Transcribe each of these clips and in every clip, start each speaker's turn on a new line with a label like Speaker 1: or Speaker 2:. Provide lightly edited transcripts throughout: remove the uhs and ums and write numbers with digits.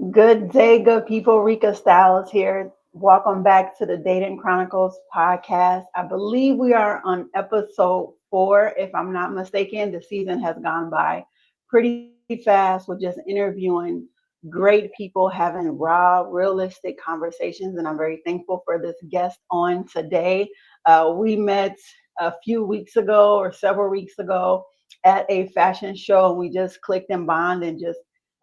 Speaker 1: Good day, good people. Rika Styles here. Welcome back to the Dating Chronicles podcast. I believe we are on episode 4, if I'm not mistaken. The season has gone by pretty fast with just interviewing great people, having raw, realistic conversations, and I'm very thankful for this guest on today. We met a few weeks ago or several weeks ago at a fashion show, and we just clicked and bond and just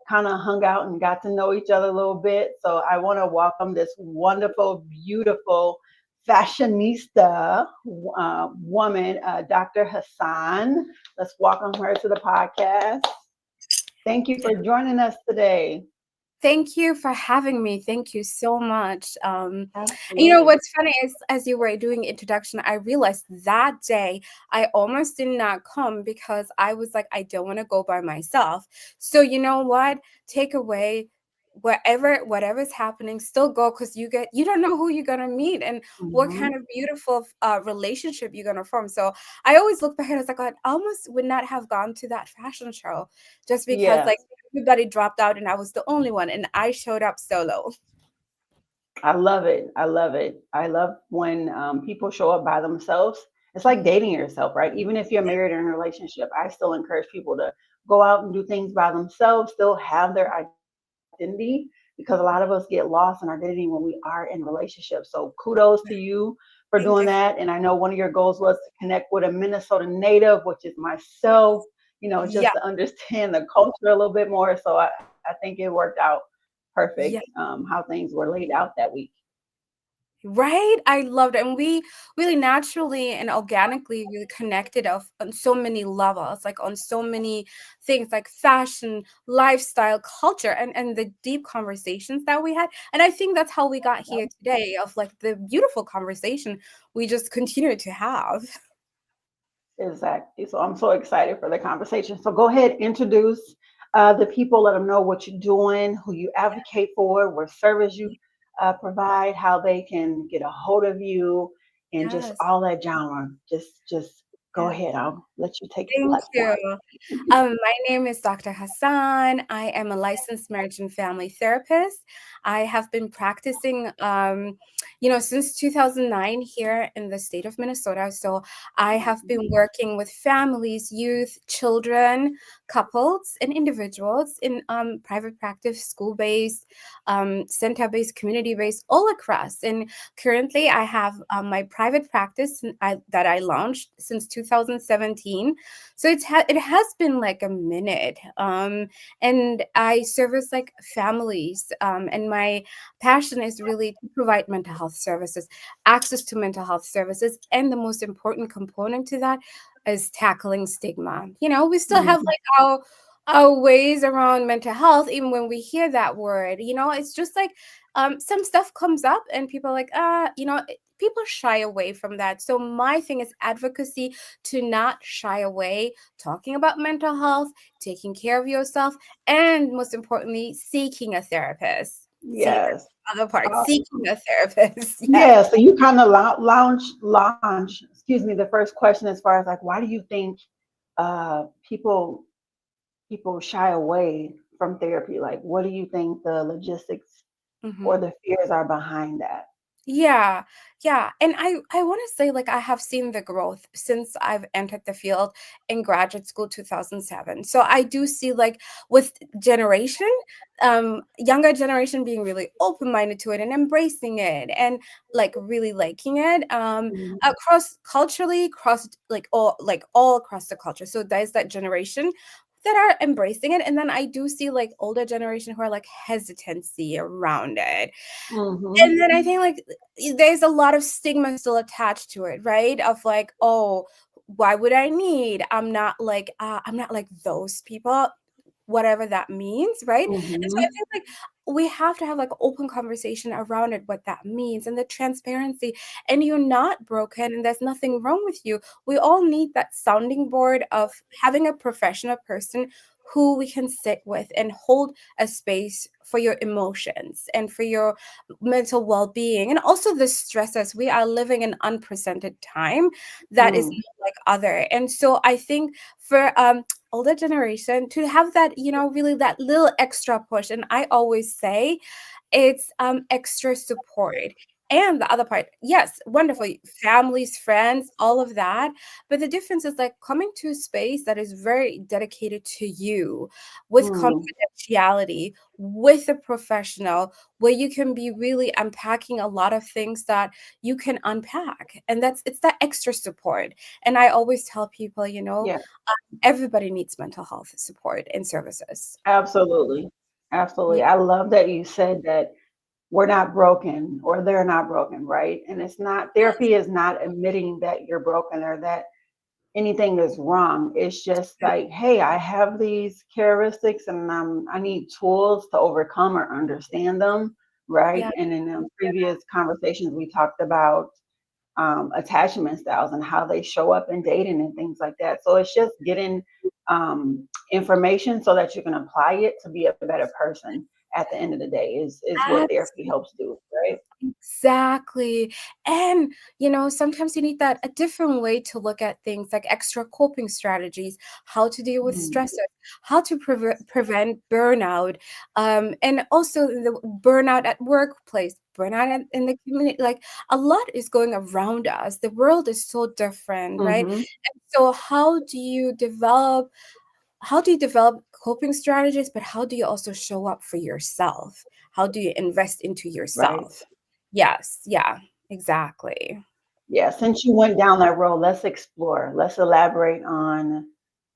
Speaker 1: kind of hung out and got to know each other a little bit. So I want to welcome this wonderful, beautiful fashionista woman, Dr. Hassan. Let's welcome her to the podcast. Thank you for joining us today.
Speaker 2: Thank you for having me. Thank you so much.
Speaker 1: Absolutely.
Speaker 2: What's funny is as you were doing introduction, I realized that day I almost did not come because I was like, I don't want to go by myself. So you know what? Take away whatever's happening, still go because you don't know who you're gonna meet and what
Speaker 1: Mhm.
Speaker 2: kind of beautiful relationship you're gonna form. So I always look back and it's like I almost would not have gone to that fashion show just because
Speaker 1: Yes,
Speaker 2: like everybody dropped out and I was the only one and I showed up solo.
Speaker 1: I love it. I love it. I love when people show up by themselves. It's like
Speaker 2: Mhm.
Speaker 1: dating yourself, right? Even if you're married or in a relationship, I still encourage people to go out and do things by themselves, still have their identity, because a lot of us get lost in our identity when we are in relationships. So kudos to you for doing
Speaker 2: Thank you.
Speaker 1: that. And I know one of your goals was to connect with a Minnesota native, which is myself, just
Speaker 2: Yeah,
Speaker 1: to understand the culture a little bit more. So I think it worked out perfect,
Speaker 2: yeah.
Speaker 1: how things were laid out that week.
Speaker 2: Right? I loved it. And we really naturally and organically really connected on so many levels, like on so many things like fashion, lifestyle, culture, and the deep conversations that we had. And I think that's how we got here today, of like the beautiful conversation we just continue to have.
Speaker 1: Exactly. So I'm so excited for the conversation. So go ahead, introduce the people, let them know what you're doing, who you advocate for, what service you provide, how they can get a hold of you, and just
Speaker 2: Yes.
Speaker 1: all that genre. Just go ahead. I'll let you take the
Speaker 2: Thank
Speaker 1: platform.
Speaker 2: you. My name is Dr. Hassan. I am a licensed marriage and family therapist. I have been practicing, since 2009 here in the state of Minnesota. So I have been
Speaker 1: Mhm.
Speaker 2: working with families, youth, children, couples, and individuals in private practice, school-based, center-based, community-based, all across. And currently, I have my private practice that I launched since 2017, so it has been like a minute. And I service like families. And my passion is really to provide mental health services, access to mental health services, and the most important component to that is tackling stigma. We still have
Speaker 1: Mhm.
Speaker 2: like our ways around mental health, even when we hear that word. It's just like some stuff comes up and people are like, people shy away from that. So my thing is advocacy, to not shy away talking about mental health, taking care of yourself, and most importantly, seeking a therapist. See,
Speaker 1: Yes.
Speaker 2: that's the other part, seeking
Speaker 1: Awesome.
Speaker 2: a therapist. Yes.
Speaker 1: Yeah. So you kind of launch. Excuse me. The first question, as far as like, why do you think people shy away from therapy? Like, what do you think the logistics or
Speaker 2: Mhm.
Speaker 1: the fears are behind that?
Speaker 2: Yeah, yeah. And I want to say like I have seen the growth since I've entered the field in graduate school 2007. So I do see like with generation, younger generation being really open-minded to it and embracing it and like really liking it.
Speaker 1: Mhm.
Speaker 2: Across culturally, across like all across the culture. So there's that generation that are embracing it. And then I do see like older generation who are like hesitancy around it.
Speaker 1: Mhm.
Speaker 2: And then I think like there's a lot of stigma still attached to it, right? Of like, oh, why would I need? I'm not like those people, whatever that means, right? And so I
Speaker 1: Mhm.
Speaker 2: think like we have to have like open conversation around it, what that means, and the transparency. And you're not broken, and there's nothing wrong with you. We all need that sounding board of having a professional person who we can sit with and hold a space for your emotions and for your mental well-being and also the stresses. We are living in unprecedented time that is
Speaker 1: Mm.
Speaker 2: not like other. And so I think for older generation to have that, really that little extra push. And I always say it's extra support. And the other part, yes, wonderful, families, friends, all of that. But the difference is like coming to a space that is very dedicated to you with
Speaker 1: Mm,
Speaker 2: confidentiality, with a professional, where you can be really unpacking a lot of things that you can unpack. And it's that extra support. And I always tell people,
Speaker 1: yeah,
Speaker 2: everybody needs mental health support and services.
Speaker 1: absolutely.
Speaker 2: Yeah.
Speaker 1: Absolutely. I love that you said that we're not broken or they're not broken, right? And it's not, therapy is not admitting that you're broken or that anything is wrong. It's just like, hey, I have these characteristics and I need tools to overcome or understand them, right?
Speaker 2: Yeah.
Speaker 1: And in the previous conversations, we talked about attachment styles and how they show up in dating and things like that. So it's just getting information so that you can apply it to be a better person at the end of the day is what therapy helps do, right?
Speaker 2: Exactly. And, sometimes you need that a different way to look at things like extra coping strategies, how to deal with
Speaker 1: Mm,
Speaker 2: stressors, how to prevent burnout, and also the burnout at workplace, burnout in the community. Like a lot is going around us. The world is so different, right?
Speaker 1: mm-hmm,
Speaker 2: And so how do you develop coping strategies, but how do you also show up for yourself? How do you invest into
Speaker 1: right.
Speaker 2: yourself? Yes, yeah, exactly.
Speaker 1: Yeah, since you went down that road, let's explore. Let's elaborate on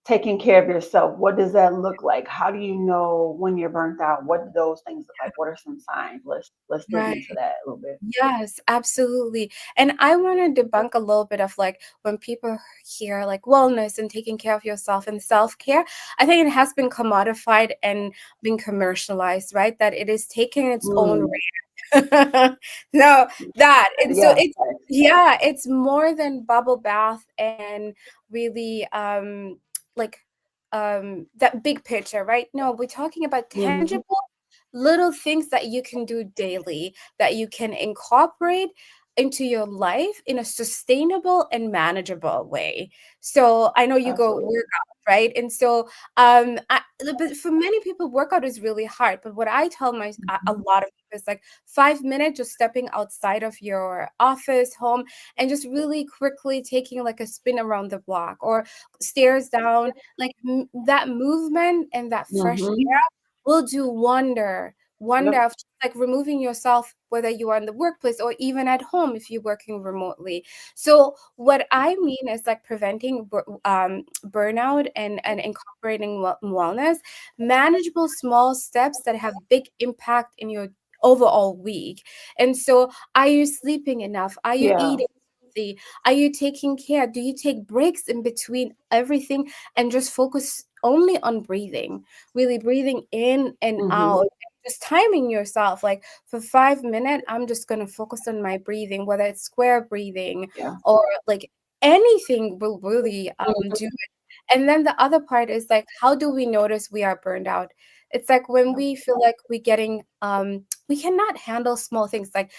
Speaker 1: taking care of yourself. What does that look like? How do you know when you're burnt out? What do those things look like? What are some signs? Let's dig
Speaker 2: Right.
Speaker 1: into that a little bit.
Speaker 2: Yes, absolutely. And I want to debunk a little bit of like when people hear like wellness and taking care of yourself and self-care, I think it has been commodified and been commercialized, right? That it is taking its own
Speaker 1: Mm,
Speaker 2: no, that. And so
Speaker 1: yeah,
Speaker 2: it's, yeah, it's more than bubble bath and really like that big picture, right? No, we're talking about
Speaker 1: mm-hmm,
Speaker 2: tangible little things that you can do daily that you can incorporate into your life in a sustainable and manageable way. So I know you go
Speaker 1: absolutely.
Speaker 2: work out, right? And so but for many people workout is really hard, but what I tell a
Speaker 1: Mhm.
Speaker 2: lot of people is like 5 minutes just stepping outside of your office home and just really quickly taking like a spin around the block or stairs down, like that movement and that fresh
Speaker 1: Mhm.
Speaker 2: will do wonder
Speaker 1: Yep.
Speaker 2: of just like removing yourself, whether you are in the workplace or even at home if you're working remotely. So what I mean is like preventing burnout and incorporating wellness, manageable small steps that have big impact in your overall week. And so, are you sleeping enough? Are you
Speaker 1: Yeah.
Speaker 2: eating healthy? Are you taking care? Do you take breaks in between everything and just focus only on breathing, really breathing in and
Speaker 1: Mhm.
Speaker 2: out, just timing yourself like for 5 minutes I'm just going to focus on my breathing, whether it's square breathing
Speaker 1: Yeah.
Speaker 2: or like anything will really do
Speaker 1: Mhm.
Speaker 2: it. And then the other part is like, how do we notice we are burned out? It's like when
Speaker 1: Yep.
Speaker 2: we feel like we cannot handle small things, like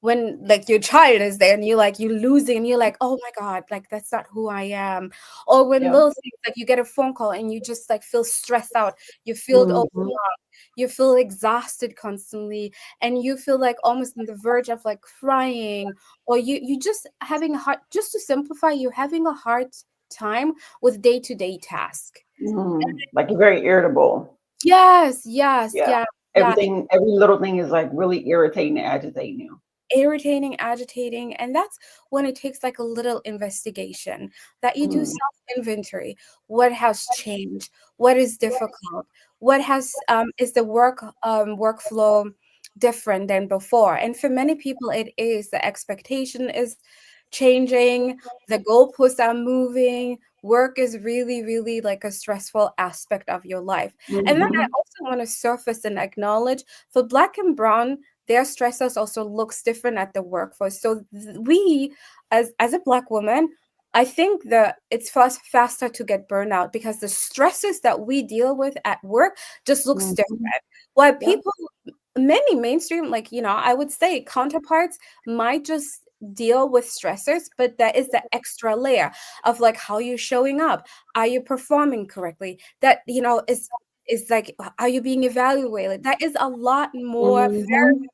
Speaker 2: when like your child is there and you're losing and you're like, oh my god, like that's not who I am. Or when
Speaker 1: Yep.
Speaker 2: little things like you get a phone call and you just like feel stressed out, you feel
Speaker 1: Mhm.
Speaker 2: overwhelmed, you feel exhausted constantly, and you feel like almost on the verge of like crying, or you just having a hard, just to simplify, you're having a hard time with day-to-day task.
Speaker 1: Mhm. Like, you're very irritable.
Speaker 2: Yes, yes,
Speaker 1: Yeah.
Speaker 2: yeah, yeah.
Speaker 1: Everything, every little thing is, like, really irritating and agitating you.
Speaker 2: Irritating, agitating, and that's when it takes like a little investigation, that you do
Speaker 1: Mm.
Speaker 2: self-inventory. What has changed? What is difficult? What has is the workflow different than before? And for many people, it is the expectation is changing, the goalposts are moving. Work is really, really like a stressful aspect of your life. And then I
Speaker 1: Mhm.
Speaker 2: also want to surface and acknowledge for Black and Brown, their stressors also looks different at the workforce. So we, as a Black woman, I think that it's faster to get burnout because the stresses that we deal with at work just looks
Speaker 1: Mhm.
Speaker 2: different. While
Speaker 1: Yep.
Speaker 2: people, many mainstream, like I would say counterparts might just deal with stressors, but that is the extra layer of like how you're showing up. Are you performing correctly? That, is like, are you being evaluated? That is a lot more
Speaker 1: Mm-hmm.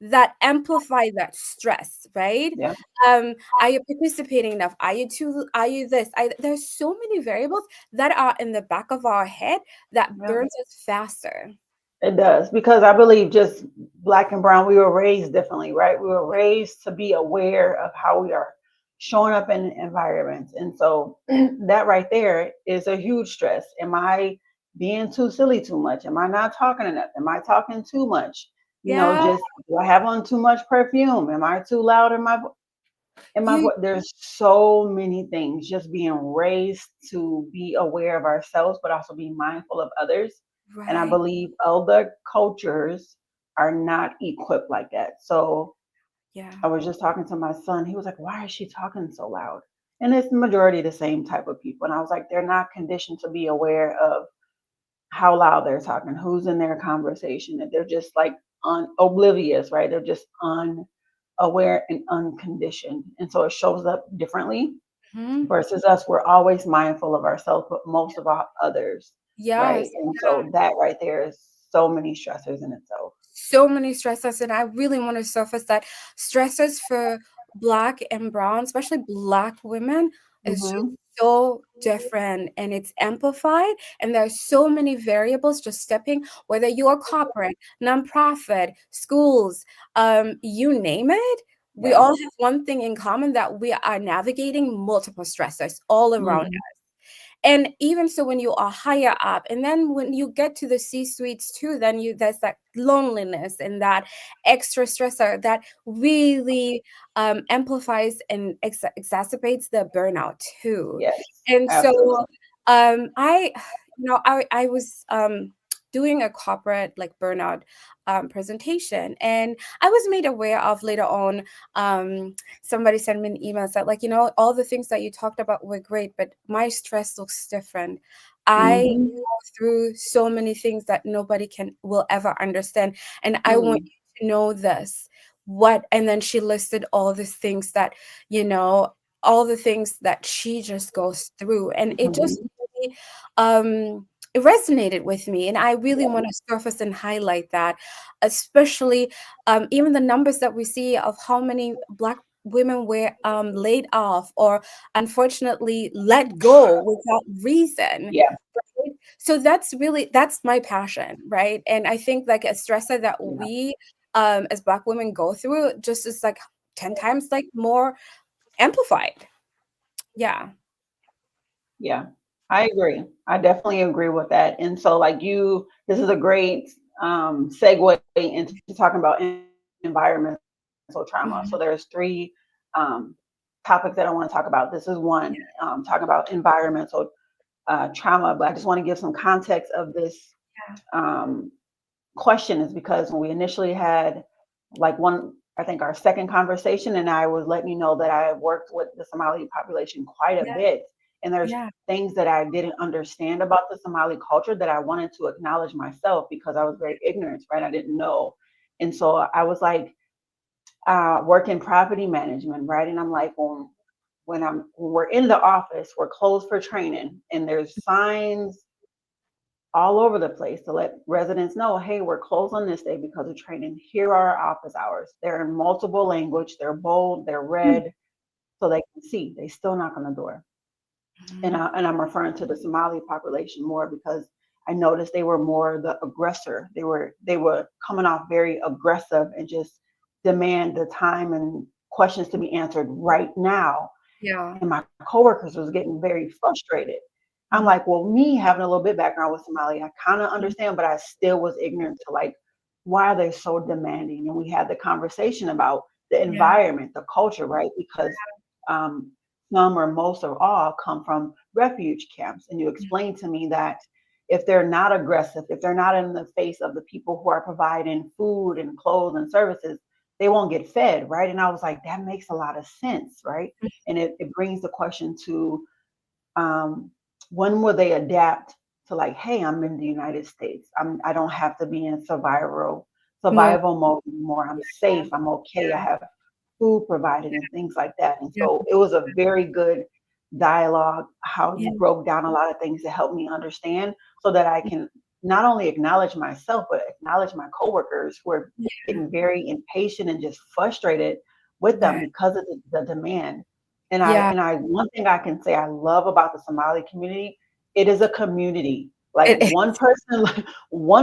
Speaker 2: that amplify that stress, right?
Speaker 1: Yeah.
Speaker 2: Are you participating enough? Are you this? There's so many variables that are in the back of our head that
Speaker 1: Yeah.
Speaker 2: burns us faster.
Speaker 1: It does, because I believe just black and brown, we were raised differently, right? We were raised to be aware of how we are showing up in environments. And so that right there is a huge stress. Am I being too silly too much? Am I not talking enough? Am I talking too much?
Speaker 2: Yeah,
Speaker 1: Just do I have on too much perfume? Am I too loud in my
Speaker 2: you
Speaker 1: voice? There's so many things, just being raised to be aware of ourselves, but also be mindful of others. And I
Speaker 2: right.
Speaker 1: believe other cultures are not equipped like that. So
Speaker 2: Yeah.
Speaker 1: I was just talking to my son. He was like, "Why is she talking so loud?" And it's the majority the same type of people. And I was like, they're not conditioned to be aware of how loud they're talking, who's in their conversation, that they're just like oblivious, right? They're just unaware and unconditioned. And so it shows up differently
Speaker 2: Mhm.
Speaker 1: versus us. We're always mindful of ourselves, but most of our others, right?
Speaker 2: Yes.
Speaker 1: And so that right there is so many stressors in itself.
Speaker 2: So many stressors, and I really want to surface that stressors for black and brown, especially black women, is just
Speaker 1: Hmm.
Speaker 2: so different and it's amplified, and there's so many variables just stepping, whether you're corporate, nonprofit, schools, you name it. We
Speaker 1: Yeah.
Speaker 2: all have one thing in common, that we are navigating multiple stressors all around.
Speaker 1: Hmm.
Speaker 2: And even so, when you are higher up, and then when you get to the C suites too, then there's that loneliness and that extra stressor that really amplifies and exacerbates the burnout too.
Speaker 1: Yes,
Speaker 2: And so
Speaker 1: absolutely.
Speaker 2: I I was doing a corporate like burnout presentation, and I was made aware of later on. Somebody sent me an email that, like, all the things that you talked about were great, but my stress looks different. I
Speaker 1: Hmm.
Speaker 2: go through so many things that nobody will ever understand, and I want
Speaker 1: Mm.
Speaker 2: you to know this. What? And then she listed all these things that, you know all the things that she just goes through, and it just
Speaker 1: Hmm.
Speaker 2: really it resonated with me, and I really
Speaker 1: Yeah.
Speaker 2: want to surface and highlight that, especially even the numbers that we see of how many black women were laid off or unfortunately let go without reason.
Speaker 1: Yeah.
Speaker 2: Right? So that's my passion, right? And I think like a stressor that
Speaker 1: Yeah.
Speaker 2: we as black women go through just is like 10 times like more amplified. Yeah.
Speaker 1: Yeah. I agree. I definitely agree with that. And so, like, this is a great segue into talking about environmental trauma. So
Speaker 2: Mhm.
Speaker 1: there's three um, topics that I want to talk about. This is one, talking about environmental trauma, but I just want to give some context of this
Speaker 2: Yeah.
Speaker 1: um, question, is because when we initially had like I think our second conversation, and I was letting you know that I worked with the Somali population quite a
Speaker 2: Yeah.
Speaker 1: bit. And there's
Speaker 2: Yeah.
Speaker 1: things that I didn't understand about the Somali culture that I wanted to acknowledge myself because I was very ignorant, right? I didn't know. And so I was like, working property management, right? And I'm like, when we're in the office, we're closed for training, and there's signs all over the place to let residents know, hey, we're closed on this day because of training. Here are our office hours. They're in multiple language, they're bold, they're
Speaker 2: Mm.
Speaker 1: red, so they can see. They still knock on the door. And,
Speaker 2: Mhm.
Speaker 1: and I'm referring to the Somali population more because I noticed they were more the aggressor. They were coming off very aggressive and just demand the time and questions to be answered right now.
Speaker 2: Yeah.
Speaker 1: And my coworkers was getting very frustrated. I'm
Speaker 2: Mhm.
Speaker 1: like, well, me having a little bit background with Somali, I kind of understand, but I still was ignorant to like, why are they so demanding? And we had the conversation about the
Speaker 2: Yeah.
Speaker 1: environment, the culture, right? Because um, some or most or all come from refuge camps. And you explained to me that if they're not aggressive, if they're not in the face of the people who are providing food and clothes and services, they won't get fed, right? And I was like, that makes a lot of sense, right? And it brings the question to, um, when will they adapt to like, hey, I'm in the United States. I don't have to be in survival
Speaker 2: More.
Speaker 1: mode anymore. I'm safe. I'm okay. I
Speaker 2: Yeah.
Speaker 1: have food provided and things like that. And
Speaker 2: Yeah.
Speaker 1: so it was a very good dialogue, how you
Speaker 2: Yeah.
Speaker 1: broke down a lot of things to help me understand so that I can not only acknowledge myself, but acknowledge my coworkers who are
Speaker 2: Yeah.
Speaker 1: getting very impatient and just frustrated with them
Speaker 2: Right.
Speaker 1: because of the demand. And
Speaker 2: Yeah.
Speaker 1: one thing I can say I love about the Somali community, it is a community. Like
Speaker 2: It is.
Speaker 1: one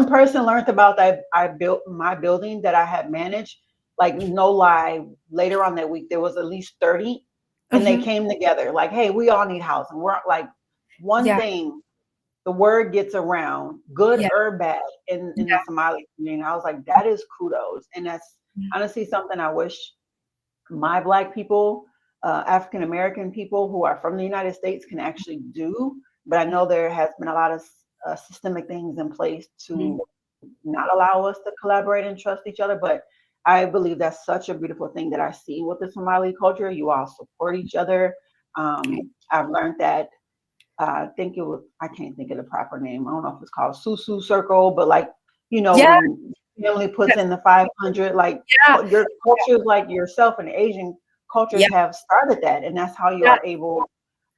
Speaker 1: person learned about that. I built my building that I had managed. Like no lie, later on that week there was at least 30, and they
Speaker 2: Mhm.
Speaker 1: came together. Like, hey, we all need housing. We're like one
Speaker 2: Yeah.
Speaker 1: thing. The word gets around, good
Speaker 2: Yeah.
Speaker 1: or bad, in the
Speaker 2: Yeah.
Speaker 1: Somali community. And I was like, that is kudos, and that's honestly something I wish my Black people, African American people who are from the United States can actually do. But I
Speaker 2: Yeah.
Speaker 1: know there has been a lot of systemic things in place
Speaker 2: Mhm.
Speaker 1: to not allow us to collaborate and trust each other. But I believe that's such a beautiful thing that I see with the Somali culture. You all support each other. I've learned that. I think it was, I can't think of the proper name. I don't know if it's called Susu Circle, but like,
Speaker 2: Yeah.
Speaker 1: when family puts in the 500, like
Speaker 2: Yeah.
Speaker 1: your cultures, like yourself and Asian cultures
Speaker 2: Yeah.
Speaker 1: have started that. And that's how you
Speaker 2: Yeah.
Speaker 1: are able,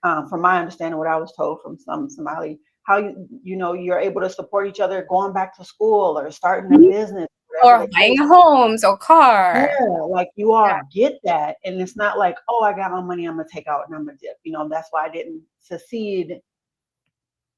Speaker 1: from my understanding, what I was told from some Somali, how you're able to support each other going back to school or starting a
Speaker 2: Mhm.
Speaker 1: business, whatever
Speaker 2: Or
Speaker 1: the
Speaker 2: buying
Speaker 1: case.
Speaker 2: homes or car.
Speaker 1: Yeah, like you
Speaker 2: Yeah.
Speaker 1: all get that. And it's not like, oh, I got my money, I'm gonna take out and I'm gonna dip. That's why I didn't succeed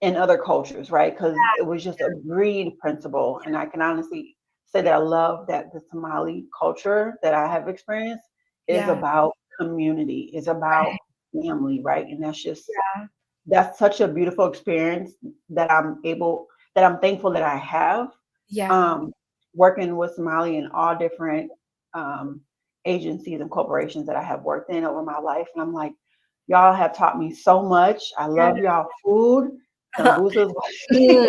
Speaker 1: in other cultures, right? Because it was just a greed principle. And I can honestly say that I love that the Somali culture that I have experienced is
Speaker 2: Yeah.
Speaker 1: about community, is about
Speaker 2: Right.
Speaker 1: family, right? And
Speaker 2: Yeah.
Speaker 1: that's such a beautiful experience that I'm thankful that I have,
Speaker 2: Yeah.
Speaker 1: um, working with Somali in all different um, agencies and corporations that I have worked in over my life. And I'm like, y'all have taught me so much. I
Speaker 2: Yeah.
Speaker 1: love y'all food. Sambusas.
Speaker 2: Mm.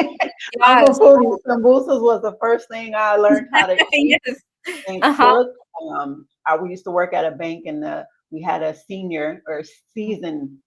Speaker 1: I'm a
Speaker 2: Yes.
Speaker 1: foodie. Sambusas was the first thing I learned how to eat
Speaker 2: Yes.
Speaker 1: and
Speaker 2: Uh-huh.
Speaker 1: cook. We used to work at a bank, and we had a senior or seasoned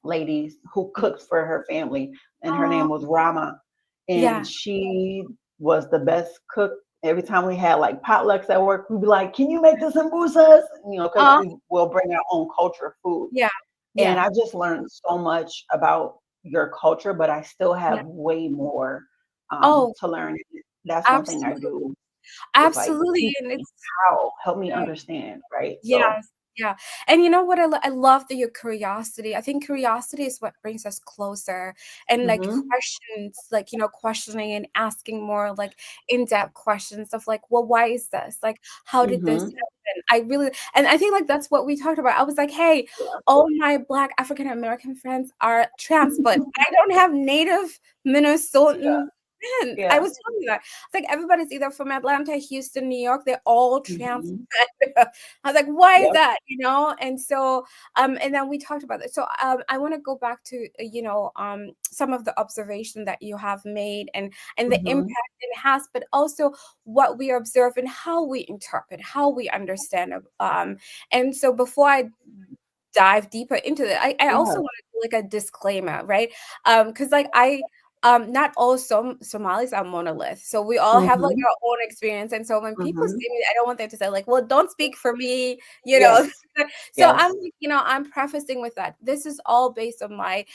Speaker 1: ladies who cooked for her family, and her
Speaker 2: Oh,
Speaker 1: name was Rama, and
Speaker 2: yeah.
Speaker 1: she was the best cook. Every time we had like potlucks at work, we'd be like, "Can you make the sambusas?" Because
Speaker 2: Uh,
Speaker 1: we will bring our own culture of food.
Speaker 2: yeah.
Speaker 1: And
Speaker 2: Yeah.
Speaker 1: I just learned so much about your culture, but I still
Speaker 2: Yeah.
Speaker 1: have way more
Speaker 2: Oh,
Speaker 1: to learn. That's one thing I
Speaker 2: absolutely.
Speaker 1: do is like,
Speaker 2: Absolutely.
Speaker 1: teach
Speaker 2: And
Speaker 1: me
Speaker 2: it's
Speaker 1: how, help me
Speaker 2: yeah.
Speaker 1: understand, right? So,
Speaker 2: Yes, yeah, and you know what I love that your curiosity. I think curiosity is what brings us closer, and like
Speaker 1: hmm
Speaker 2: questions, like questioning and asking more like in-depth questions of like, well, why is this? Like, how did this
Speaker 1: hmm
Speaker 2: happen? I really, and I think like that's what we talked about. I was like, hey, all my Black African American friends are trans, but I don't have native
Speaker 1: yeah,
Speaker 2: Minnesotan friends. I
Speaker 1: yeah.
Speaker 2: was telling you that. It's like everybody's either from Atlanta, Houston, New York. They're all trans.
Speaker 1: hmm
Speaker 2: I was like, why is
Speaker 1: Yep.
Speaker 2: that? And so, and then we talked about it. So, I want to go back to, some of the observation that you have made and the
Speaker 1: hmm
Speaker 2: impact it has, but also what we observe and how we interpret, how we understand. And so before I dive deeper into it, I also
Speaker 1: Yeah.
Speaker 2: want to do like a disclaimer, right? Because like not all Somalis are monolith. So we all have like
Speaker 1: Mhm,
Speaker 2: our own experience. And so when people
Speaker 1: mhm.
Speaker 2: see me, I don't want them to say like, well, don't speak for me, you know.
Speaker 1: Yes,
Speaker 2: So
Speaker 1: yes.
Speaker 2: I'm prefacing with that. This is all based on my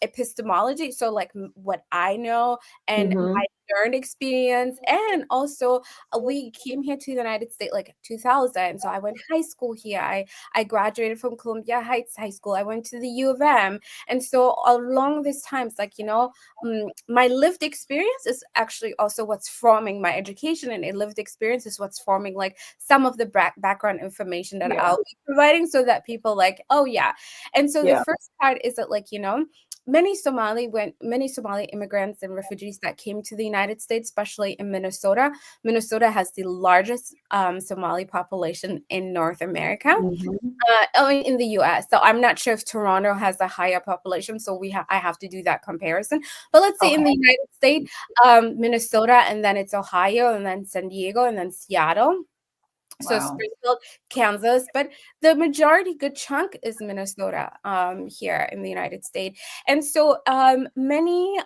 Speaker 2: epistemology. So like what I know and my
Speaker 1: Mhm,
Speaker 2: learned experience. And also we came here to the United States like 2000. So I went high school here. I graduated from Columbia Heights High School. I went to the U of M. And so along these times, like, my lived experience is actually also what's forming my education, and a lived experience is what's forming like some of the background information that
Speaker 1: yeah,
Speaker 2: I'll be providing so that people like, oh yeah. And so the
Speaker 1: yeah.
Speaker 2: first part is that like, many Somali immigrants and refugees that came to the United States, especially in Minnesota. Minnesota has the largest Somali population in North America.
Speaker 1: Mhm,
Speaker 2: In the US. So I'm not sure if Toronto has a higher population, so I have to do that comparison. But let's say in the
Speaker 1: okay.
Speaker 2: United States, Minnesota, and then it's Ohio, and then San Diego, and then Seattle. So
Speaker 1: Wow.
Speaker 2: Springfield, Kansas, but the majority, good chunk is Minnesota here in the United States. And so many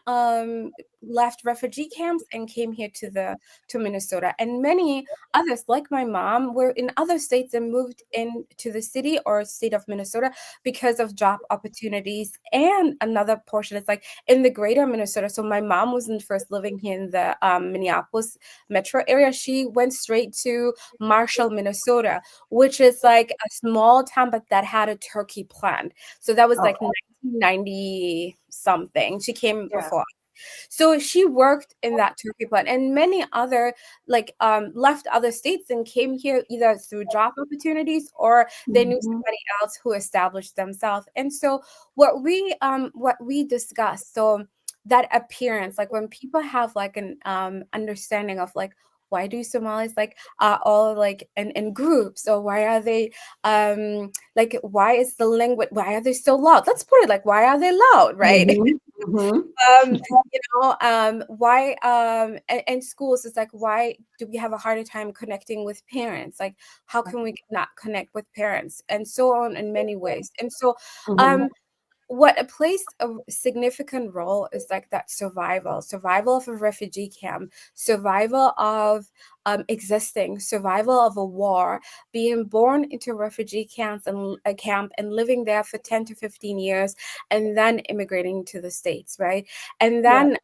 Speaker 2: left refugee camps and came here to Minnesota. And many others, like my mom, were in other states and moved into the city or state of Minnesota because of job opportunities. And another portion is like in the greater Minnesota. So my mom wasn't first living here in the Minneapolis metro area. She went straight to Marshall, Minnesota, which is like a small town, but that had a turkey plant. So that was like 1990 something. She came before. So she worked in that turkey plant, and many other left other states and came here either through job opportunities or they knew somebody else who established themselves. And so what we discussed, so that appearance, like when people have like an understanding of like, why do Somalis like all like in groups, or why are they like, why is the language, why are they so loud? Let's put it like, why are they loud, right? Why and schools is like, why do we have a harder time connecting with parents? Like, how can we not connect with parents, and so on in many ways. And so what plays a significant role is like that survival of a refugee camp, survival of existing, survival of a war, being born into refugee camps and a camp and living there for 10 to 15 years, and then immigrating to the States, right? And then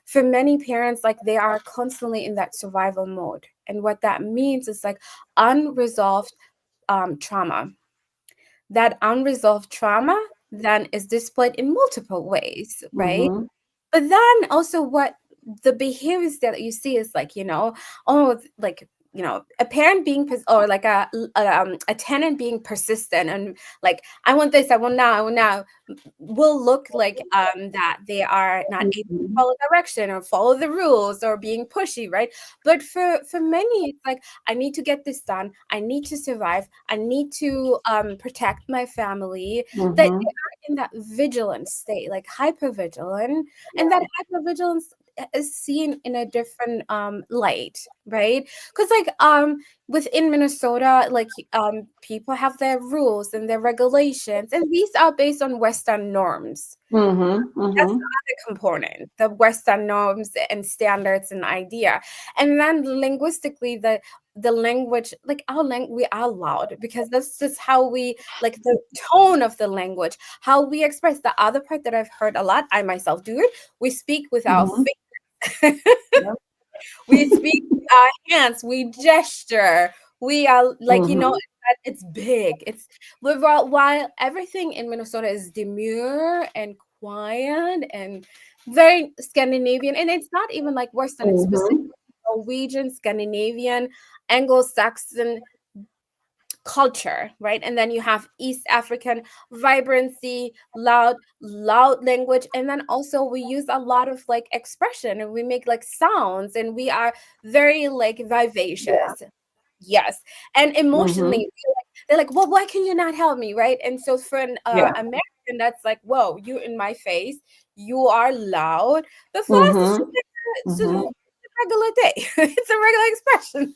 Speaker 2: for many parents, like they are constantly in that survival mode. And what that means is like unresolved trauma. That unresolved trauma then is displayed in multiple ways, right? But then also what the behaviors that you see is like, a parent being or like a tenant being persistent and like, I want this, I want now, will look like that they are not able to follow direction or follow the rules or being pushy, right? But for many, it's like, I need to get this done, I need to survive, I need to protect my family. That they are in that vigilant state, like hyper vigilant, and that hypervigilance is seen in a different light, right? Because like within Minnesota, like people have their rules and their regulations, and these are based on Western norms. That's the other component, the Western norms and standards and idea. And then linguistically, the language, like our language, we are loud because that's just how we, like the tone of the language, how we express. The other part that I've heard a lot, I myself do it, we speak with our fingers. We speak with our hands, we gesture, we are like, it's big. It's while everything in Minnesota is demure and quiet and very Scandinavian, and it's not even like Western, it's specific Norwegian, Scandinavian, Anglo-Saxon culture, right? And then you have East African vibrancy, loud language, and then also we use a lot of like expression, and we make like sounds, and we are very like vivacious. Yes. And emotionally, they're like, well, why can you not help me, right? And so for an American, that's like, whoa, you in my face, you are loud. But for us, it's just a regular day. It's a regular expression.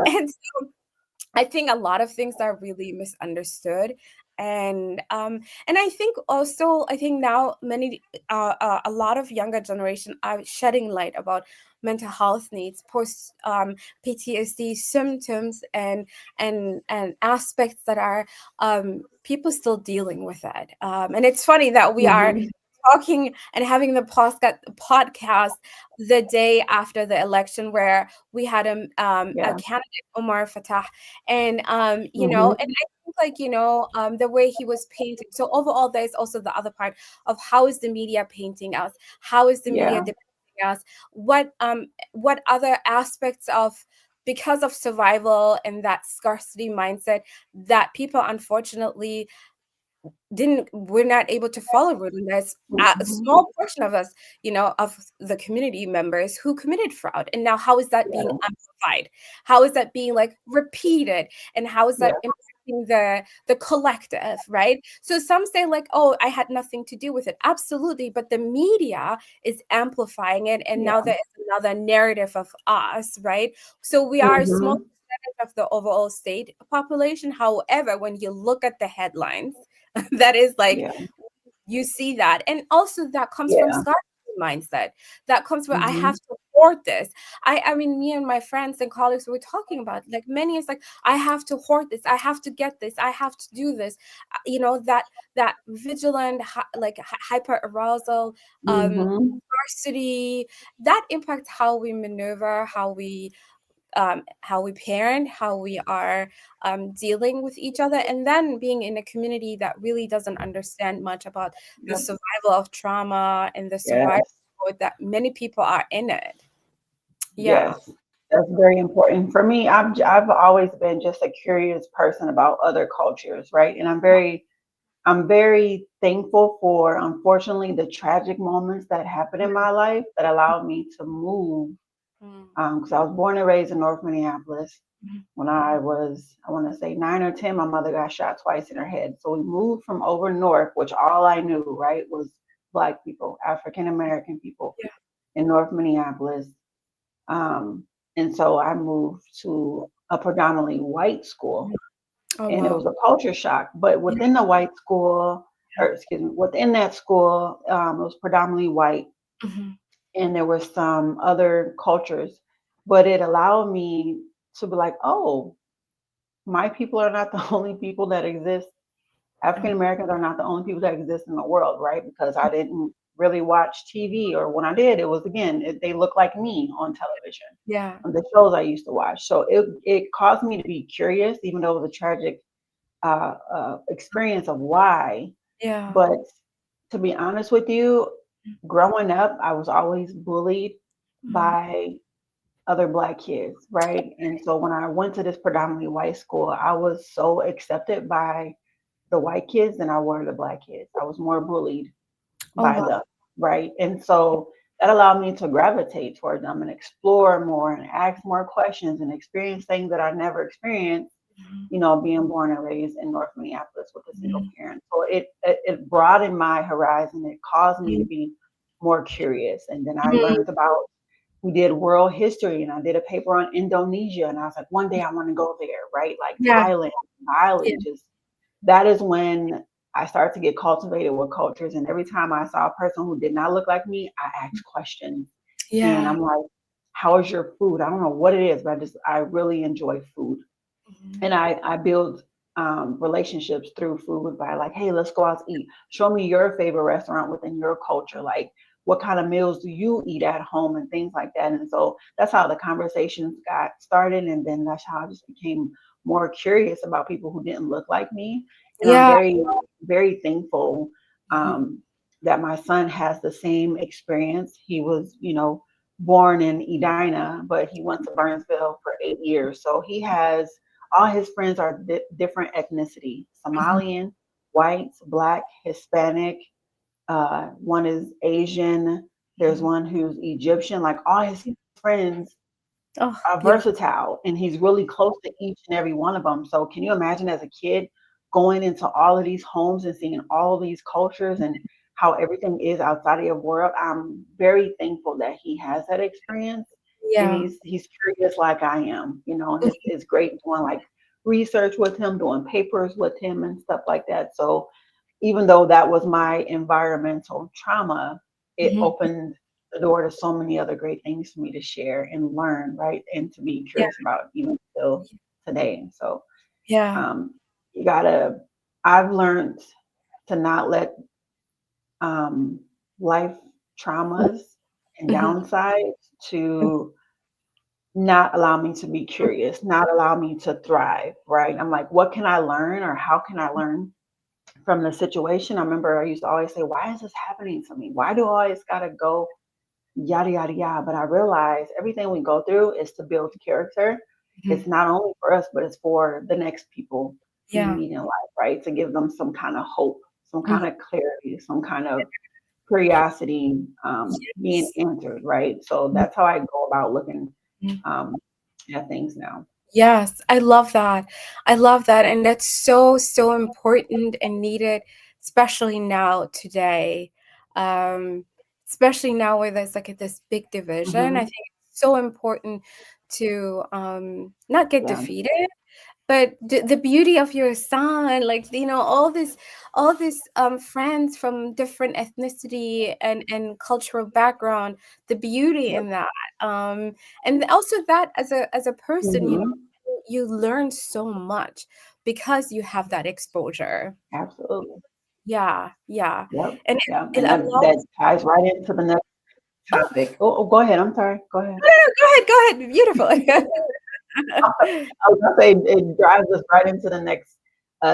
Speaker 2: And so I think a lot of things are really misunderstood. And I think also, I think now a lot of younger generation are shedding light about mental health needs, post PTSD symptoms, and aspects that are people still dealing with it. And it's funny that we are talking and having the podcast the day after the election, where we had a candidate, Omar Fatah, and and I think like the way he was painted. So overall, there's also the other part of how is the media painting us? How is the media depicting us? What other aspects of, because of survival and that scarcity mindset that people unfortunately we're not able to follow root, and there's a small portion of us, of the community members who committed fraud. And now how is that being amplified? How is that being like repeated? And how is that impacting the collective, right? So some say like, oh, I had nothing to do with it. Absolutely. But the media is amplifying it. And now there is another narrative of us, right? So we are a small percentage of the overall state population. However, when you look at the headlines, that is like You see that. And also that comes from
Speaker 1: Yeah.
Speaker 2: scarcity mindset. That comes where I have
Speaker 1: Hmm.
Speaker 2: to hoard this. I mean, me and my friends and colleagues were talking about, like, many is like, I have to hoard this, I have to get this, I have to do this. That vigilant, hyper arousal,
Speaker 1: Hmm.
Speaker 2: scarcity, that impacts how we maneuver, how we parent, how we are dealing with each other, and then being in a community that really doesn't understand much about the
Speaker 1: Yep.
Speaker 2: survival of trauma and the survival
Speaker 1: Yes.
Speaker 2: mode that many people are in it. Yeah.
Speaker 1: Yes. That's very important. For me, I've always been just a curious person about other cultures, right? And I'm very thankful for, unfortunately, the tragic moments that happened in my life that allowed me to move.
Speaker 2: Mm,
Speaker 1: Because I was born and raised in North Minneapolis.
Speaker 2: mhm.
Speaker 1: When I was, I want to say 9 or 10, my mother got shot twice in her head. So we moved from over north, which all I knew, right, was Black people, African American people
Speaker 2: Yeah.
Speaker 1: in North Minneapolis. Um, and so I moved to a predominantly white school,
Speaker 2: Oh,
Speaker 1: and it
Speaker 2: wow.
Speaker 1: was a culture shock. But
Speaker 2: Yeah.
Speaker 1: within the white school, or excuse me, within that school, it was predominantly white,
Speaker 2: Mhm.
Speaker 1: and there were some other cultures. But it allowed me to be like, oh, my people are not the only people that exist. African
Speaker 2: Mm,
Speaker 1: Americans are not the only people that exist in the world, right? Because I didn't really watch TV, or when I did, it was again, they look like me on television,
Speaker 2: yeah.
Speaker 1: on the shows I used to watch. So it caused me to be curious, even though it was a tragic experience of why.
Speaker 2: Yeah.
Speaker 1: But to be honest with you, growing up, I was always bullied
Speaker 2: Mhm.
Speaker 1: by other Black kids, right? And so when I went to this predominantly white school, I was so accepted by the white kids than I were the Black kids. I was more bullied
Speaker 2: Oh,
Speaker 1: by
Speaker 2: wow.
Speaker 1: them, right? And so that allowed me to gravitate toward them and explore more and ask more questions and experience things that I never experienced,
Speaker 2: Mhm.
Speaker 1: being born and raised in North Minneapolis with a single
Speaker 2: Mhm.
Speaker 1: parent. So it broadened my horizon. It caused me to
Speaker 2: Mhm.
Speaker 1: be more curious. And then I
Speaker 2: Mhm.
Speaker 1: learned about, we did world history, and I did a paper on Indonesia, and I was like, one day I want to go there, right? Like
Speaker 2: Yeah.
Speaker 1: Thailand,
Speaker 2: Yeah.
Speaker 1: Ireland, just that is when I started to get cultivated with cultures. And every time I saw a person who did not look like me, I asked questions. And
Speaker 2: Yeah.
Speaker 1: I'm like, how is your food? I don't know what it is, but I really enjoy food.
Speaker 2: Mhm.
Speaker 1: And I build relationships through food by like, hey, let's go out to eat. Show me your favorite restaurant within your culture. Like, what kind of meals do you eat at home and things like that. And so that's how the conversations got started. And then that's how I just became more curious about people who didn't look like me. And I'm
Speaker 2: Yeah.
Speaker 1: very, very thankful
Speaker 2: Mhm.
Speaker 1: um, that my son has the same experience. He was, born in Edina, but he went to Burnsville for 8 years. So he has, all his friends are different ethnicity:
Speaker 2: Mhm.
Speaker 1: Somalian, whites, Black, Hispanic. One is Asian. There's
Speaker 2: Mhm.
Speaker 1: one who's Egyptian. Like, all his friends
Speaker 2: Oh,
Speaker 1: are
Speaker 2: beautiful.
Speaker 1: versatile, and he's really close to each and every one of them. So, can you imagine as a kid going into all of these homes and seeing all of these cultures and how everything is outside of your world? I'm very thankful that he has that experience, and
Speaker 2: Yeah.
Speaker 1: he's curious like I am, and it's great doing like research with him, doing papers with him and stuff like that. So even though that was my environmental trauma, it
Speaker 2: Mhm.
Speaker 1: opened the door to so many other great things for me to share and learn, right? And to be
Speaker 2: Yeah.
Speaker 1: curious about even still today. So
Speaker 2: Yeah.
Speaker 1: um, you gotta, I've learned to not let um, life traumas and
Speaker 2: Mhm.
Speaker 1: downsides to not allow me to be curious, not allow me to thrive, right? I'm like, what can I learn, or how can I learn from the situation? I remember I used to always say, why is this happening to me? Why do I always gotta go yada yada yada? But I realized everything we go through is to build character.
Speaker 2: Mhm.
Speaker 1: It's not only for us, but it's for the next people we
Speaker 2: Yeah.
Speaker 1: meet in life, right? To give them some kind of hope, some
Speaker 2: Mhm.
Speaker 1: kind of clarity, some kind of curiosity being
Speaker 2: Yes.
Speaker 1: answered, right? So
Speaker 2: Mhm.
Speaker 1: that's how I go about looking um, at things now.
Speaker 2: Yes, I love that. I love that, and that's so, so important and needed, especially now today. Um, Especially now where there's like this big division. I
Speaker 1: Hmm.
Speaker 2: think it's so important to not get
Speaker 1: Yeah.
Speaker 2: defeated, but the beauty of your son, like, all these friends from different ethnicity and cultural background, the beauty
Speaker 1: Yep.
Speaker 2: in that, and also that as a person,
Speaker 1: Hmm.
Speaker 2: you learn so much because you have that exposure.
Speaker 1: Absolutely.
Speaker 2: Yeah, yeah,
Speaker 1: Yep.
Speaker 2: and
Speaker 1: Yeah.
Speaker 2: it
Speaker 1: And that
Speaker 2: allows.
Speaker 1: ties right into the next
Speaker 2: Oh,
Speaker 1: topic. Oh, go ahead. I'm sorry. Go ahead.
Speaker 2: no, no, go ahead, beautiful.
Speaker 1: I was gonna say it drives us right into the next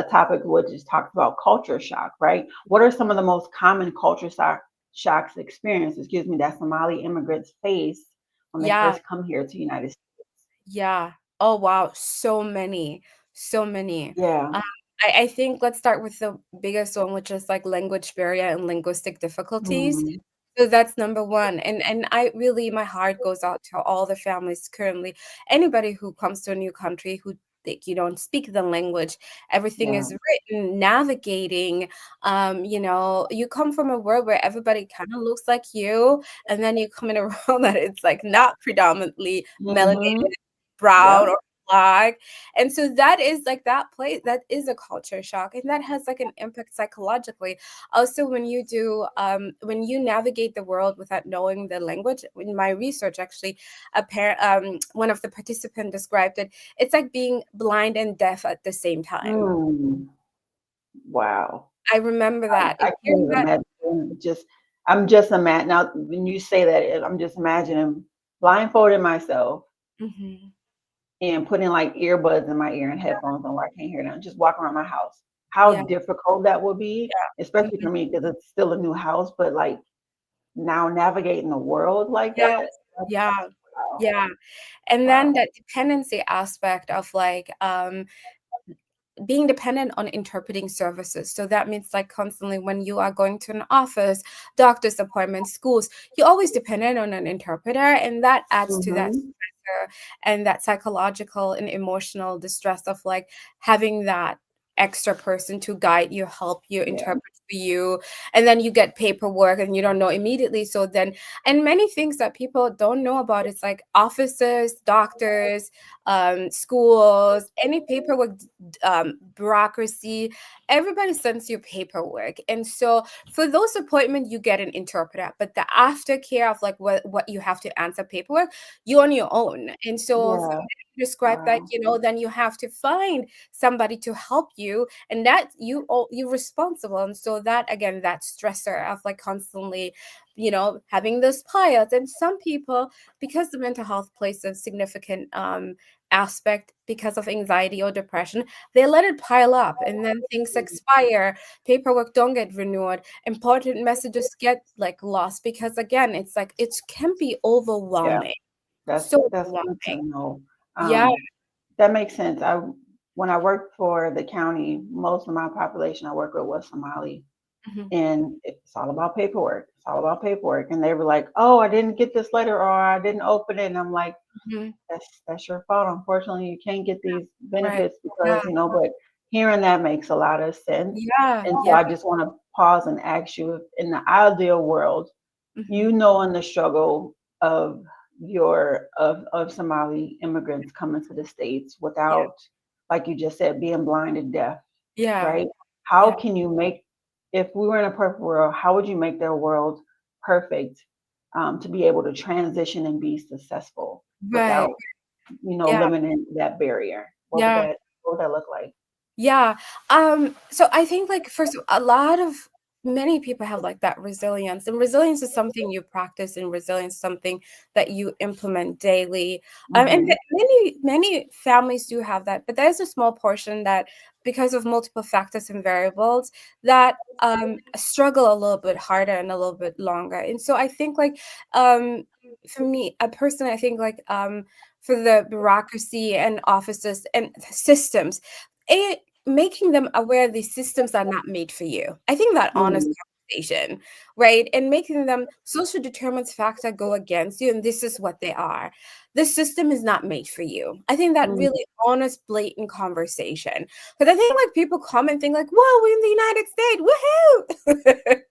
Speaker 1: topic, which is talks about culture shock, right? What are some of the most common shocks experiences, excuse me, that Somali immigrants face when they
Speaker 2: Yeah,
Speaker 1: first come here to the United States?
Speaker 2: yeah. Oh, wow, so many, so many.
Speaker 1: Yeah.
Speaker 2: Um, I think let's start with the biggest one, which is like language barrier and linguistic difficulties.
Speaker 1: Hmm.
Speaker 2: So that's number one. And I really, my heart goes out to all the families currently. Anybody who comes to a new country who you don't speak the language, everything
Speaker 1: Yeah.
Speaker 2: is written, navigating. You come from a world where everybody kind of looks like you, and then you come in a world that it's like not predominantly
Speaker 1: Hmm.
Speaker 2: melanated, brown,
Speaker 1: Yep.
Speaker 2: or black. And so that is like that place, that is a culture shock, and that has like an impact psychologically. Also, when you navigate the world without knowing the language, in my research actually, one of the participants described it, it's like being blind and deaf at the same time.
Speaker 1: Mm. Wow.
Speaker 2: I remember that,
Speaker 1: I
Speaker 2: and
Speaker 1: can't
Speaker 2: hearing
Speaker 1: even
Speaker 2: that.
Speaker 1: imagine. I'm just imagining now when you say that. I'm just imagining blindfolding myself
Speaker 2: Mhm.
Speaker 1: and putting like earbuds in my ear and headphones on where I can't hear them, just walking around my house. How
Speaker 2: Yeah,
Speaker 1: difficult that would be,
Speaker 2: yeah.
Speaker 1: especially
Speaker 2: Mhm.
Speaker 1: for me because it's still a new house, but like now navigating the world like
Speaker 2: Yes.
Speaker 1: that.
Speaker 2: Yeah.
Speaker 1: Wow.
Speaker 2: Yeah. And then
Speaker 1: Wow.
Speaker 2: that dependency aspect of like, being dependent on interpreting services. So that means like constantly when you are going to an office, doctor's appointments, schools, you're always dependent on an interpreter, and that adds to that
Speaker 1: Hmm.
Speaker 2: stressor and that psychological and emotional distress of like having that extra person to guide you, help you,
Speaker 1: Yeah.
Speaker 2: interpret for you, and then you get paperwork and you don't know immediately. So then, and many things that people don't know about, it's like offices, doctors, schools, any paperwork, bureaucracy, everybody sends you paperwork. And so for those appointments, you get an interpreter, but the aftercare of like what you have to answer paperwork, you're on your own. And so for
Speaker 1: Yeah.
Speaker 2: me to describe that,
Speaker 1: Wow.
Speaker 2: then you have to find somebody to help you, and that you're responsible. And so that again, that stressor of like constantly, having those piles. And some people, because the mental health plays a significant aspect because of anxiety or depression, they let it pile up, and then things expire, paperwork don't get renewed, important messages get like lost, because again, it's like it can be
Speaker 1: Yeah.
Speaker 2: overwhelming,
Speaker 1: That's
Speaker 2: so
Speaker 1: that's good to
Speaker 2: overwhelming.
Speaker 1: know.
Speaker 2: Yeah.
Speaker 1: That makes sense. When I worked for the county, most of my population I work with was Somali.
Speaker 2: Mhm,
Speaker 1: And it's all about paperwork. It's all about paperwork. And they were like, "Oh, I didn't get this letter, or I didn't open it." And I'm like,
Speaker 2: mhm.
Speaker 1: that's your fault. Unfortunately, you can't get these
Speaker 2: Right.
Speaker 1: benefits
Speaker 2: Yeah.
Speaker 1: because, but hearing that makes a lot of sense.
Speaker 2: Yeah.
Speaker 1: And so
Speaker 2: Yeah.
Speaker 1: I just want to pause and ask you, if in the ideal world,
Speaker 2: Mhm.
Speaker 1: in the struggle of of Somali immigrants coming to the States
Speaker 2: Yeah.
Speaker 1: without, like you just said, being blind and deaf,
Speaker 2: Yeah.
Speaker 1: right? How
Speaker 2: Yeah.
Speaker 1: can you make, if we were in a perfect world, how would you make their world perfect, to be able to transition and be successful
Speaker 2: Right.
Speaker 1: without,
Speaker 2: Yeah.
Speaker 1: limiting that barrier?
Speaker 2: Yeah.
Speaker 1: What would that look like?
Speaker 2: Yeah. So I think like first a lot of many people have like that resilience. And resilience is something you practice, and resilience is something that you implement daily.
Speaker 1: Hmm.
Speaker 2: Many families do have that, but there's a small portion that, because of multiple factors and variables, that struggle a little bit harder and a little bit longer. And so I think like for me, personally, I think like for the bureaucracy and offices and systems, making them aware these systems are not made for you. I think that honest
Speaker 1: Mm.
Speaker 2: conversation, right? And making them social determinants factor go against you, and this is what they are. The system is not made for you. I think that
Speaker 1: Mm.
Speaker 2: really honest, blatant conversation. Because I think like people come and think like, "Whoa, we're in the United States, woohoo!"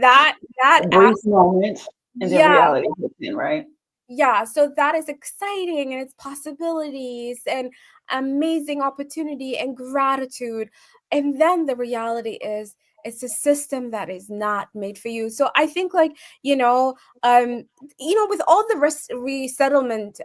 Speaker 2: that
Speaker 1: A
Speaker 2: that
Speaker 1: brief
Speaker 2: aspect,
Speaker 1: moment, and then
Speaker 2: yeah,
Speaker 1: reality hits in, right?
Speaker 2: Yeah, so that is exciting, and it's possibilities and amazing opportunity and gratitude. And then the reality is it's a system that is not made for you. So I think, like, you know, um, with all the resettlement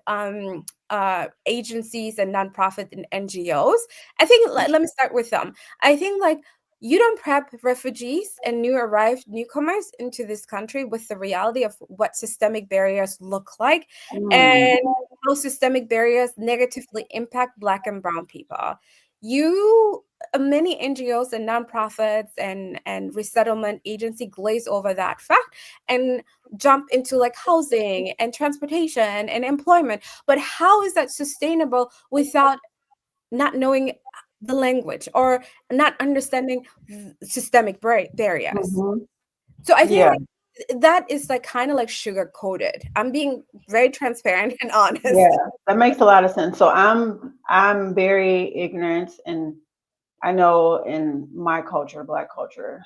Speaker 2: agencies and nonprofit and NGOs, I think let me start with them. I think, like, you don't prep refugees and new arrived newcomers into this country with the reality of what systemic barriers look like
Speaker 1: Mm,
Speaker 2: and how systemic barriers negatively impact Black and Brown people. You Many NGOs and nonprofits and resettlement agency glaze over that fact and jump into like housing and transportation and employment. But how is that sustainable without not knowing the language or not understanding systemic barriers?
Speaker 1: mhm.
Speaker 2: So I think
Speaker 1: Yeah,
Speaker 2: like that is like kind of like sugar coated. I'm being very transparent and
Speaker 1: yeah,
Speaker 2: honest.
Speaker 1: that makes a lot of sense. So I'm very ignorant, and I know in my culture, Black culture,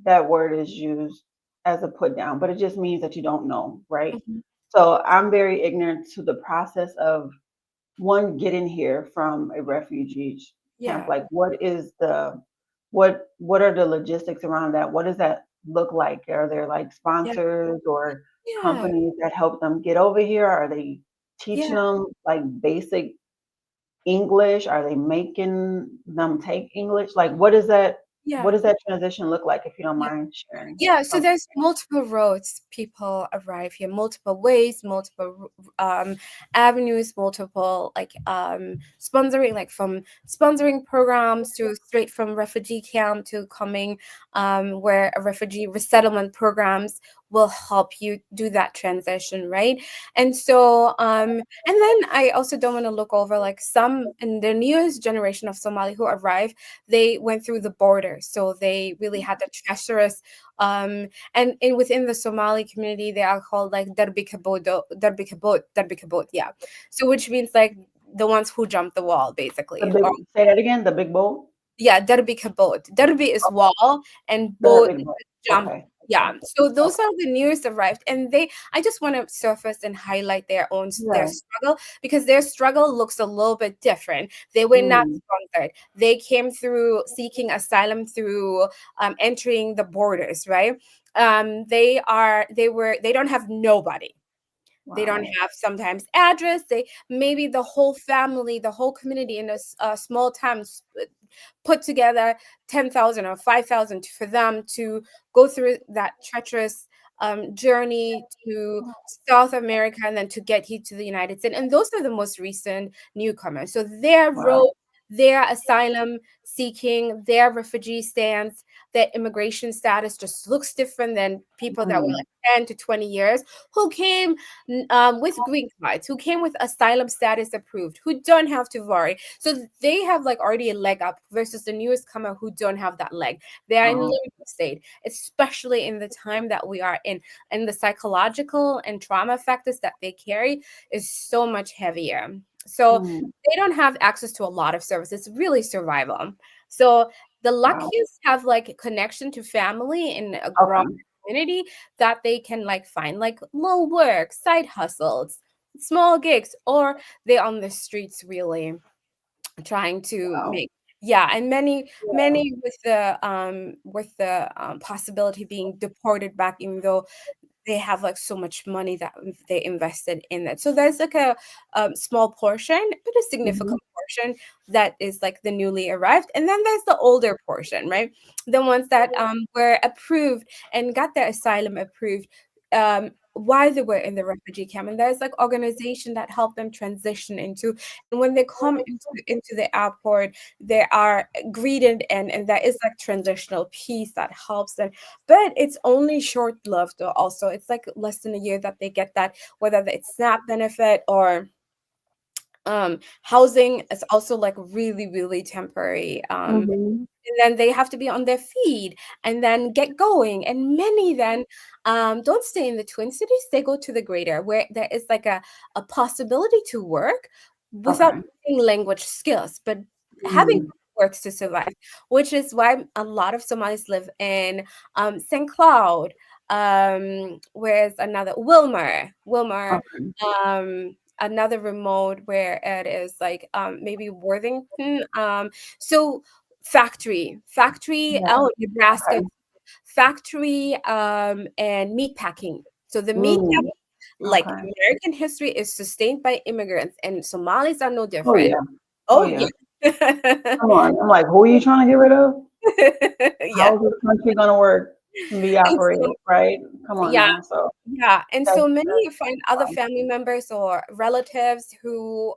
Speaker 1: that word is used as a put down, but it just means that you don't know, right?
Speaker 2: Mhm.
Speaker 1: So I'm very ignorant to the process of one getting here from a refugee camp.
Speaker 2: Yeah.
Speaker 1: Like, what are the logistics around that? What does that look like? Are there like
Speaker 2: Yeah.
Speaker 1: sponsors or
Speaker 2: Yeah.
Speaker 1: companies that help them get over here? Are they teaching
Speaker 2: Yeah.
Speaker 1: them like basic English? Are they making them take English? Like, what
Speaker 2: Yeah.
Speaker 1: does that transition look like, if you don't
Speaker 2: Yeah.
Speaker 1: mind sharing
Speaker 2: Yeah, so
Speaker 1: some?
Speaker 2: there's multiple roads people arrive here, multiple ways, multiple avenues, multiple like sponsoring, like from sponsoring programs to straight from refugee camp to coming where a refugee resettlement programs will help you do that transition, right? And so and then I also don't want to look over like some in the newest generation of Somali who arrive, they went through the border. So they really had the treacherous and within the Somali community, they are called like Darbi Kabodo, Darbi Kabod, Darbi Kabod, yeah. So which means like the ones who jump the wall,
Speaker 1: The
Speaker 2: basically.
Speaker 1: big
Speaker 2: Or
Speaker 1: Say that again, the big bowl?
Speaker 2: yeah, Darbi Kabod. Darbi is
Speaker 1: Okay,
Speaker 2: wall, and
Speaker 1: the
Speaker 2: boat
Speaker 1: big
Speaker 2: is
Speaker 1: bowl.
Speaker 2: jump.
Speaker 1: Okay,
Speaker 2: Yeah.
Speaker 1: okay,
Speaker 2: So those
Speaker 1: okay.
Speaker 2: are the newest arrived, and I just want to surface and highlight their
Speaker 1: Yeah.
Speaker 2: struggle because their struggle looks a little bit different. They were not
Speaker 1: Mm,
Speaker 2: sponsored. They came through seeking asylum through entering the borders, right? They don't have nobody. They don't
Speaker 1: wow.
Speaker 2: have sometimes address. They maybe the whole family, the whole community in a small town put together 10,000 or 5,000 for them to go through that treacherous journey to South America and then to get here to the United States. And those are the most recent newcomers. So their
Speaker 1: Wow.
Speaker 2: road, their asylum seeking, their refugee stance, their immigration status just looks different than people that were
Speaker 1: Mm,
Speaker 2: like 10 to 20 years who came with green cards, who came with asylum status approved, who don't have to worry. So they have like already a leg up versus the newest comer who don't have that leg. They are in
Speaker 1: oh,
Speaker 2: limbo state, especially in the time that we are in. And the psychological and trauma factors that they carry is so much heavier. So
Speaker 1: mm,
Speaker 2: they don't have access to a lot of services, really survival. So the
Speaker 1: wow.
Speaker 2: luckiest have like a connection to family in a broad
Speaker 1: Okay.
Speaker 2: community that they can like find like little work, side hustles, small gigs, or they're on the streets really trying to
Speaker 1: Wow.
Speaker 2: make, yeah. And many
Speaker 1: Yeah.
Speaker 2: many with the possibility being deported back, even though they have like so much money that they invested in it. So there's like a small portion, but a
Speaker 1: Mhm.
Speaker 2: significant portion that is like the newly arrived. And then there's the older portion, right? The ones that were approved and got their asylum approved while they were in the refugee camp. And there's like organization that help them transition into, and when they come into the airport, they are greeted, and there is like transitional piece that helps them, but it's only short lived though. Also, it's like less than a year that they get that, whether it's SNAP benefit or housing is also like really really temporary.
Speaker 1: Mhm.
Speaker 2: And then they have to be on their feet and then get going, and many then don't stay in the Twin Cities, they go to the greater where there is like a possibility to work without
Speaker 1: Okay.
Speaker 2: having language skills, but having
Speaker 1: Mm,
Speaker 2: works to survive, which is why a lot of Somalis live in St. Cloud, Where's another Wilmer,
Speaker 1: Okay.
Speaker 2: another remote where it is like maybe Worthington. So factory,
Speaker 1: Yeah.
Speaker 2: oh, Nebraska
Speaker 1: Okay.
Speaker 2: factory, and meat packing. So the meat,
Speaker 1: Mm,
Speaker 2: like
Speaker 1: okay.
Speaker 2: American history is sustained by immigrants, and Somalis are no
Speaker 1: Oh
Speaker 2: different.
Speaker 1: yeah. Oh
Speaker 2: Oh
Speaker 1: yeah.
Speaker 2: yeah.
Speaker 1: Come on. I'm like, who are you trying to get rid of?
Speaker 2: Yeah.
Speaker 1: How is this country gonna work and be
Speaker 2: And so
Speaker 1: operated, right? Come on
Speaker 2: yeah,
Speaker 1: now. So
Speaker 2: yeah. And
Speaker 1: that's
Speaker 2: so many
Speaker 1: that's
Speaker 2: find other
Speaker 1: fun.
Speaker 2: family members or relatives who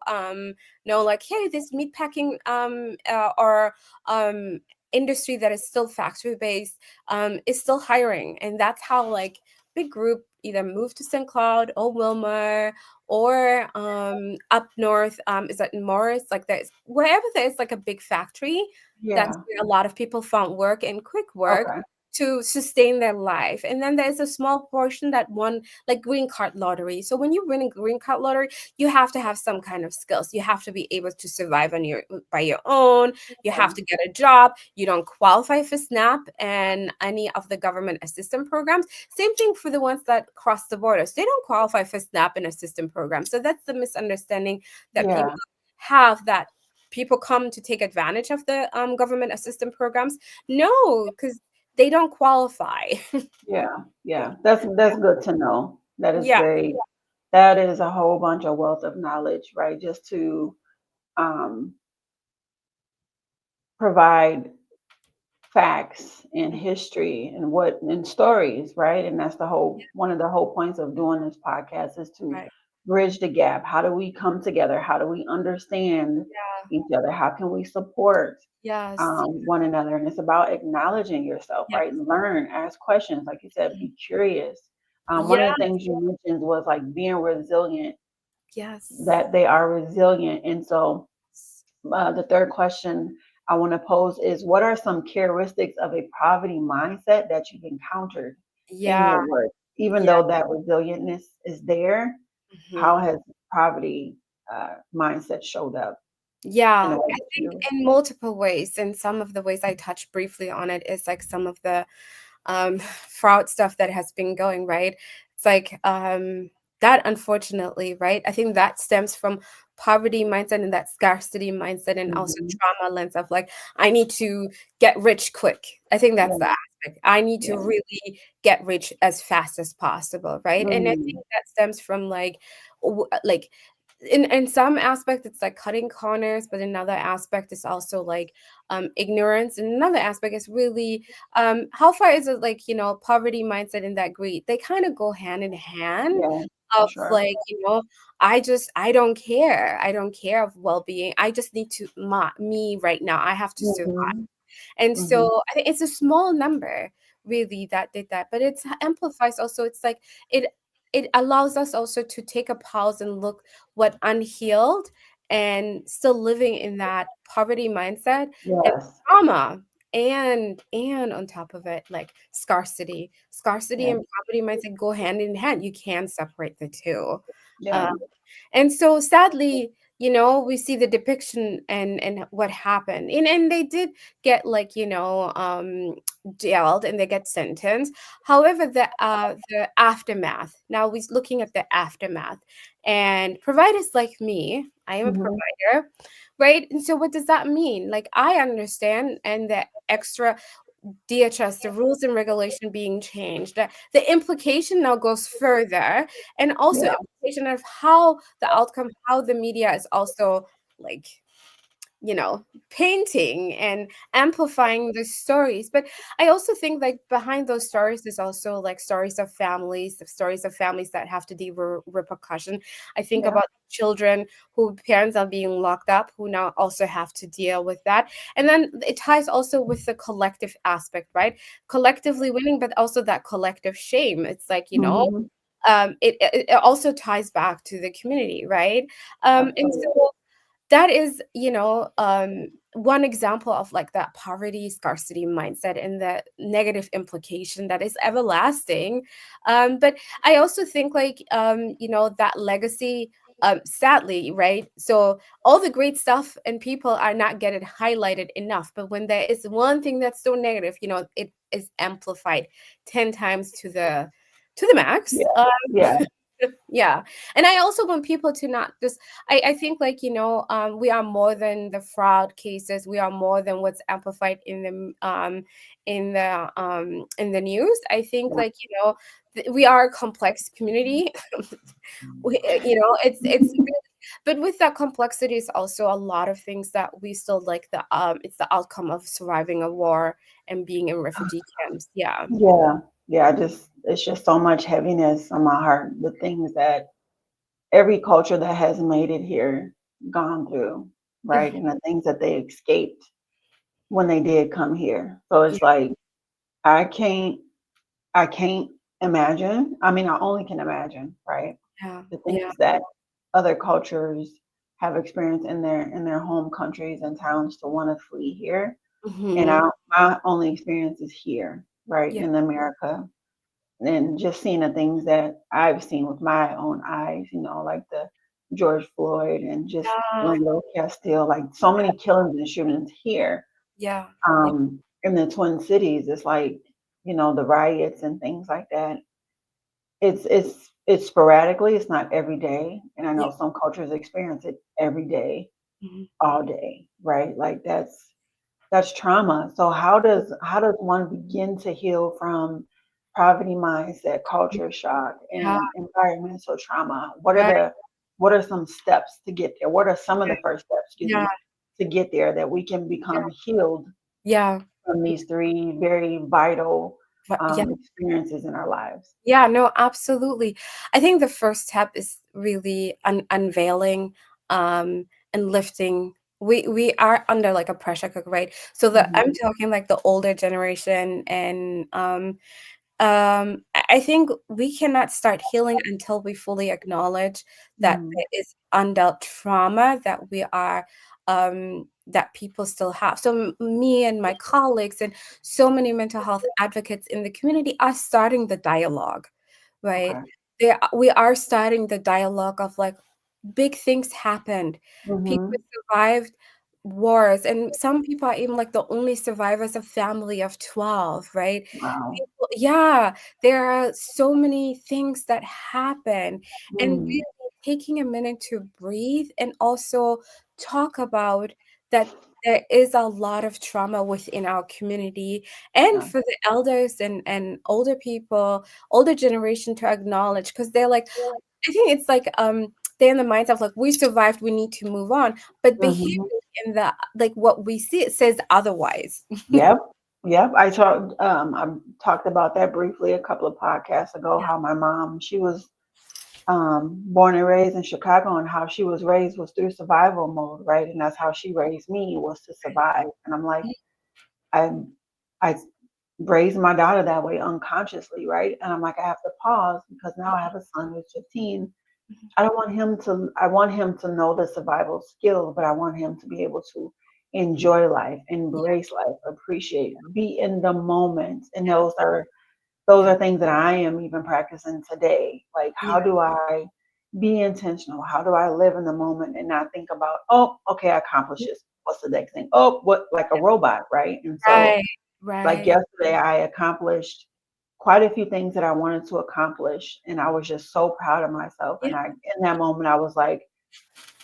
Speaker 2: know like, hey, this meatpacking or industry that is still factory based is still hiring. And that's how like big group either move to St. Cloud or Wilmer or up north, is that in Morris? Like there's wherever there's like a big factory, that's
Speaker 1: Yeah.
Speaker 2: where a lot of people found work and quick work
Speaker 1: Okay.
Speaker 2: to sustain their life. And then there's a small portion that won like green card lottery. So when you win a green card lottery, you have to have some kind of skills. You have to be able to survive on your by your own. You have
Speaker 1: Yeah.
Speaker 2: to get a job. You don't qualify for SNAP and any of the government assistance programs. Same thing for the ones that cross the borders. They don't qualify for SNAP and assistance programs. So that's the misunderstanding that people
Speaker 1: Yeah.
Speaker 2: have, that people come to take advantage of the government assistance programs. No, because they don't qualify.
Speaker 1: Yeah. Yeah. That's good to know. That is
Speaker 2: Yeah,
Speaker 1: very that is a whole bunch of wealth of knowledge, right? Just to um provide facts and history and what and stories, right? And that's the whole one of the whole points of doing this podcast is to
Speaker 2: right.
Speaker 1: bridge the gap. How do we come together? How do we understand
Speaker 2: Yeah.
Speaker 1: each other? How can we support
Speaker 2: Yes.
Speaker 1: one another? And it's about acknowledging yourself,
Speaker 2: Yes.
Speaker 1: right? Learn, ask questions, like you said, be curious. One of
Speaker 2: Yeah.
Speaker 1: the things you mentioned was like being resilient,
Speaker 2: Yes.
Speaker 1: that they are resilient. And so the third question I want to pose is, what are some characteristics of a poverty mindset that you've encountered in
Speaker 2: Yeah.
Speaker 1: your work? Even
Speaker 2: Yeah.
Speaker 1: though that resilientness is there, how
Speaker 2: Mhm.
Speaker 1: has poverty mindset showed up in
Speaker 2: Yeah,
Speaker 1: the way
Speaker 2: I
Speaker 1: that
Speaker 2: think
Speaker 1: you
Speaker 2: in multiple ways. And some of the ways I touched briefly on it is like some of the fraud stuff that has been going, right? It's like that unfortunately, right? I think that stems from poverty mindset and that scarcity mindset and also
Speaker 1: Mhm.
Speaker 2: trauma lens of like, I need to get rich quick. I think that's
Speaker 1: Yeah,
Speaker 2: the aspect. I need to
Speaker 1: yeah.
Speaker 2: really get rich as fast as possible, right? And I
Speaker 1: Mm,
Speaker 2: think that stems from like like in some aspect it's like cutting corners, but another aspect is also like ignorance, and another aspect is really how far is it like, poverty mindset and that greed, they kind of go hand in hand
Speaker 1: yeah, for
Speaker 2: of
Speaker 1: sure.
Speaker 2: like, I don't care of well-being, I just need to me right now, I have to survive.
Speaker 1: Mhm,
Speaker 2: And
Speaker 1: mhm.
Speaker 2: so I think it's a small number really that did that, but it's amplifies also. It's like it it allows us also to take a pause and look what unhealed and still living in that poverty mindset and
Speaker 1: Yes,
Speaker 2: trauma, and on top of it like scarcity
Speaker 1: yeah,
Speaker 2: and poverty mindset go hand in hand. You can't separate the two.
Speaker 1: yeah.
Speaker 2: And so sadly, we see the depiction and what happened. And they did get like, jailed and they get sentenced. However, the aftermath. Now we're looking at the aftermath. And providers like me, I am a
Speaker 1: Mhm.
Speaker 2: provider, right? And so what does that mean? Like I understand and the extra DHS, the rules and regulation being changed. The implication now goes further, and also
Speaker 1: Yeah,
Speaker 2: implication of how the outcome, how the media is also like, painting and amplifying the stories. But I also think like behind those stories is also like stories of families, the stories of families that have to deal with repercussion. I think
Speaker 1: yeah.
Speaker 2: about children who parents are being locked up, who now also have to deal with that. And then it ties also with the collective aspect, right? Collectively winning, but also that collective shame. It's like,
Speaker 1: Mhm.
Speaker 2: it also ties back to the community, right? And
Speaker 1: Absolutely.
Speaker 2: so that is, one example of like that poverty scarcity mindset and the negative implication that is everlasting. But I also think like, that legacy sadly, right? So all the great stuff and people are not getting highlighted enough. But when there is one thing that's so negative, it is amplified 10 times to the max.
Speaker 1: Yeah. Yeah.
Speaker 2: Yeah. And I also want people to not just, I think, like, we are more than the fraud cases. We are more than what's amplified in the news. I think, like, we are a complex community. It's but with that complexity is also a lot of things that we still like, it's the outcome of surviving a war and being in refugee camps. Yeah.
Speaker 1: Yeah. Yeah. It's just so much heaviness on my heart. The things that every culture that has made it here gone through, right?
Speaker 2: Mhm.
Speaker 1: And the things that they escaped when they did come here. So
Speaker 2: Yeah.
Speaker 1: it's like I can't I can't imagine. I mean, I only can imagine, right?
Speaker 2: Yeah.
Speaker 1: The
Speaker 2: Yeah.
Speaker 1: things that other cultures have experienced in their home countries and towns to want to flee here. And
Speaker 2: Hmm.
Speaker 1: my only experience is here, right,
Speaker 2: Yeah.
Speaker 1: in America. And just seeing the things that I've seen with my own eyes, like the George Floyd and just
Speaker 2: Yeah.
Speaker 1: Philando Castile, like so many killings and shootings here,
Speaker 2: Yeah. Yeah.
Speaker 1: in the Twin Cities. It's like, the riots and things like that. It's sporadically, it's not every day. And I
Speaker 2: Yeah.
Speaker 1: know some cultures experience it every day,
Speaker 2: Mhm.
Speaker 1: all day, right? Like that's trauma. So how does one begin to heal from poverty mindset, culture shock,
Speaker 2: Yeah.
Speaker 1: and environmental trauma? What are
Speaker 2: Right.
Speaker 1: the what are some steps to get there? What are some of the first steps, excuse
Speaker 2: Yeah.
Speaker 1: me, to get there that we can
Speaker 2: Yeah.
Speaker 1: become healed
Speaker 2: Yeah.
Speaker 1: from these three very vital
Speaker 2: Yeah.
Speaker 1: experiences in our lives?
Speaker 2: Yeah, no, absolutely. I think the first step is really unveiling, and lifting. We are under like a pressure cooker, right? So I'm
Speaker 1: Mhm.
Speaker 2: talking like the older generation, and I think we cannot start healing until we fully acknowledge that
Speaker 1: Mhm.
Speaker 2: there is undealt trauma that people still have. So me and my colleagues and so many mental health advocates in the community are starting the dialogue, right?
Speaker 1: Okay.
Speaker 2: We are starting the dialogue of like, big things happened. People
Speaker 1: Mhm.
Speaker 2: survived wars, and some people are even like the only survivors of family of 12, right?
Speaker 1: Wow.
Speaker 2: Yeah, there are so many things that happen, and
Speaker 1: Mhm.
Speaker 2: really taking a minute to breathe and also talk about that there is a lot of trauma within our community, and
Speaker 1: Yeah.
Speaker 2: for the elders and older people, older generation to acknowledge, because they're like, I think it's like, they're in the mindset of like, we survived, we need to move on, but behavior
Speaker 1: Mhm.
Speaker 2: in the like what we see, it says otherwise.
Speaker 1: Yep. Yep. I talked about that briefly a couple of podcasts ago, how my mom, she was born and raised in Chicago, and how she was raised was through survival mode, right? And that's how she raised me, was to survive. And I'm like, I I raised my daughter that way unconsciously, right? And I'm like, I have to pause because now I have a son who's 15. I want him to know the survival skills, but I want him to be able to enjoy life,
Speaker 2: Yeah,
Speaker 1: embrace life, appreciate, be in the moment. And
Speaker 2: yeah,
Speaker 1: those
Speaker 2: yeah,
Speaker 1: are things that I am even practicing today. Like,
Speaker 2: yeah,
Speaker 1: how do I be intentional? How do I live in the moment and not think about, oh, okay, I accomplished this. What's the next thing? Oh, what, like a robot, right? And so,
Speaker 2: right,
Speaker 1: like
Speaker 2: right,
Speaker 1: yesterday, I accomplished quite a few things that I wanted to accomplish, and I was just so proud of myself.
Speaker 2: yeah,
Speaker 1: And in that moment, I was like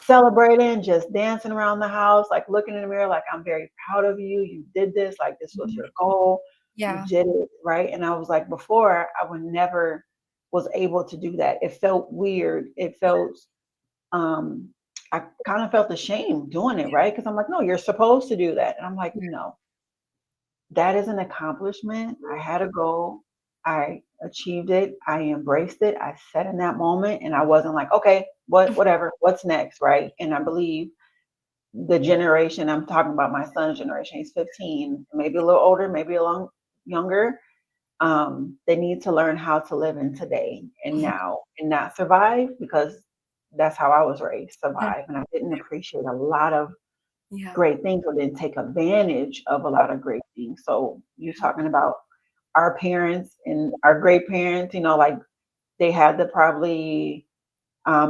Speaker 1: celebrating, just dancing around the house, like looking in the mirror, like, I'm very proud of you. You did this. Like, this was
Speaker 2: mhm,
Speaker 1: your goal. You
Speaker 2: yeah,
Speaker 1: did it, right? And I was like, before, I would never was able to do that. It felt weird. It felt, um, I kind of felt ashamed doing it, right? Because I'm like, no, you're supposed to do that. And I'm like, no, that is an accomplishment. I had a goal. I achieved it. I embraced it. I sat in that moment, and I wasn't like, okay, whatever, what's next, right? And I believe the generation, I'm talking about my son's generation, he's 15, maybe a little older, maybe a little younger. They need to learn how to live in today and
Speaker 2: mhm,
Speaker 1: now, and not survive, because that's how I was raised,
Speaker 2: yeah,
Speaker 1: survive. And I didn't appreciate a lot of
Speaker 2: yeah,
Speaker 1: great things, or didn't take advantage of a lot of great things. So you
Speaker 2: yeah,
Speaker 1: talking about our parents and our great parents, like they had to probably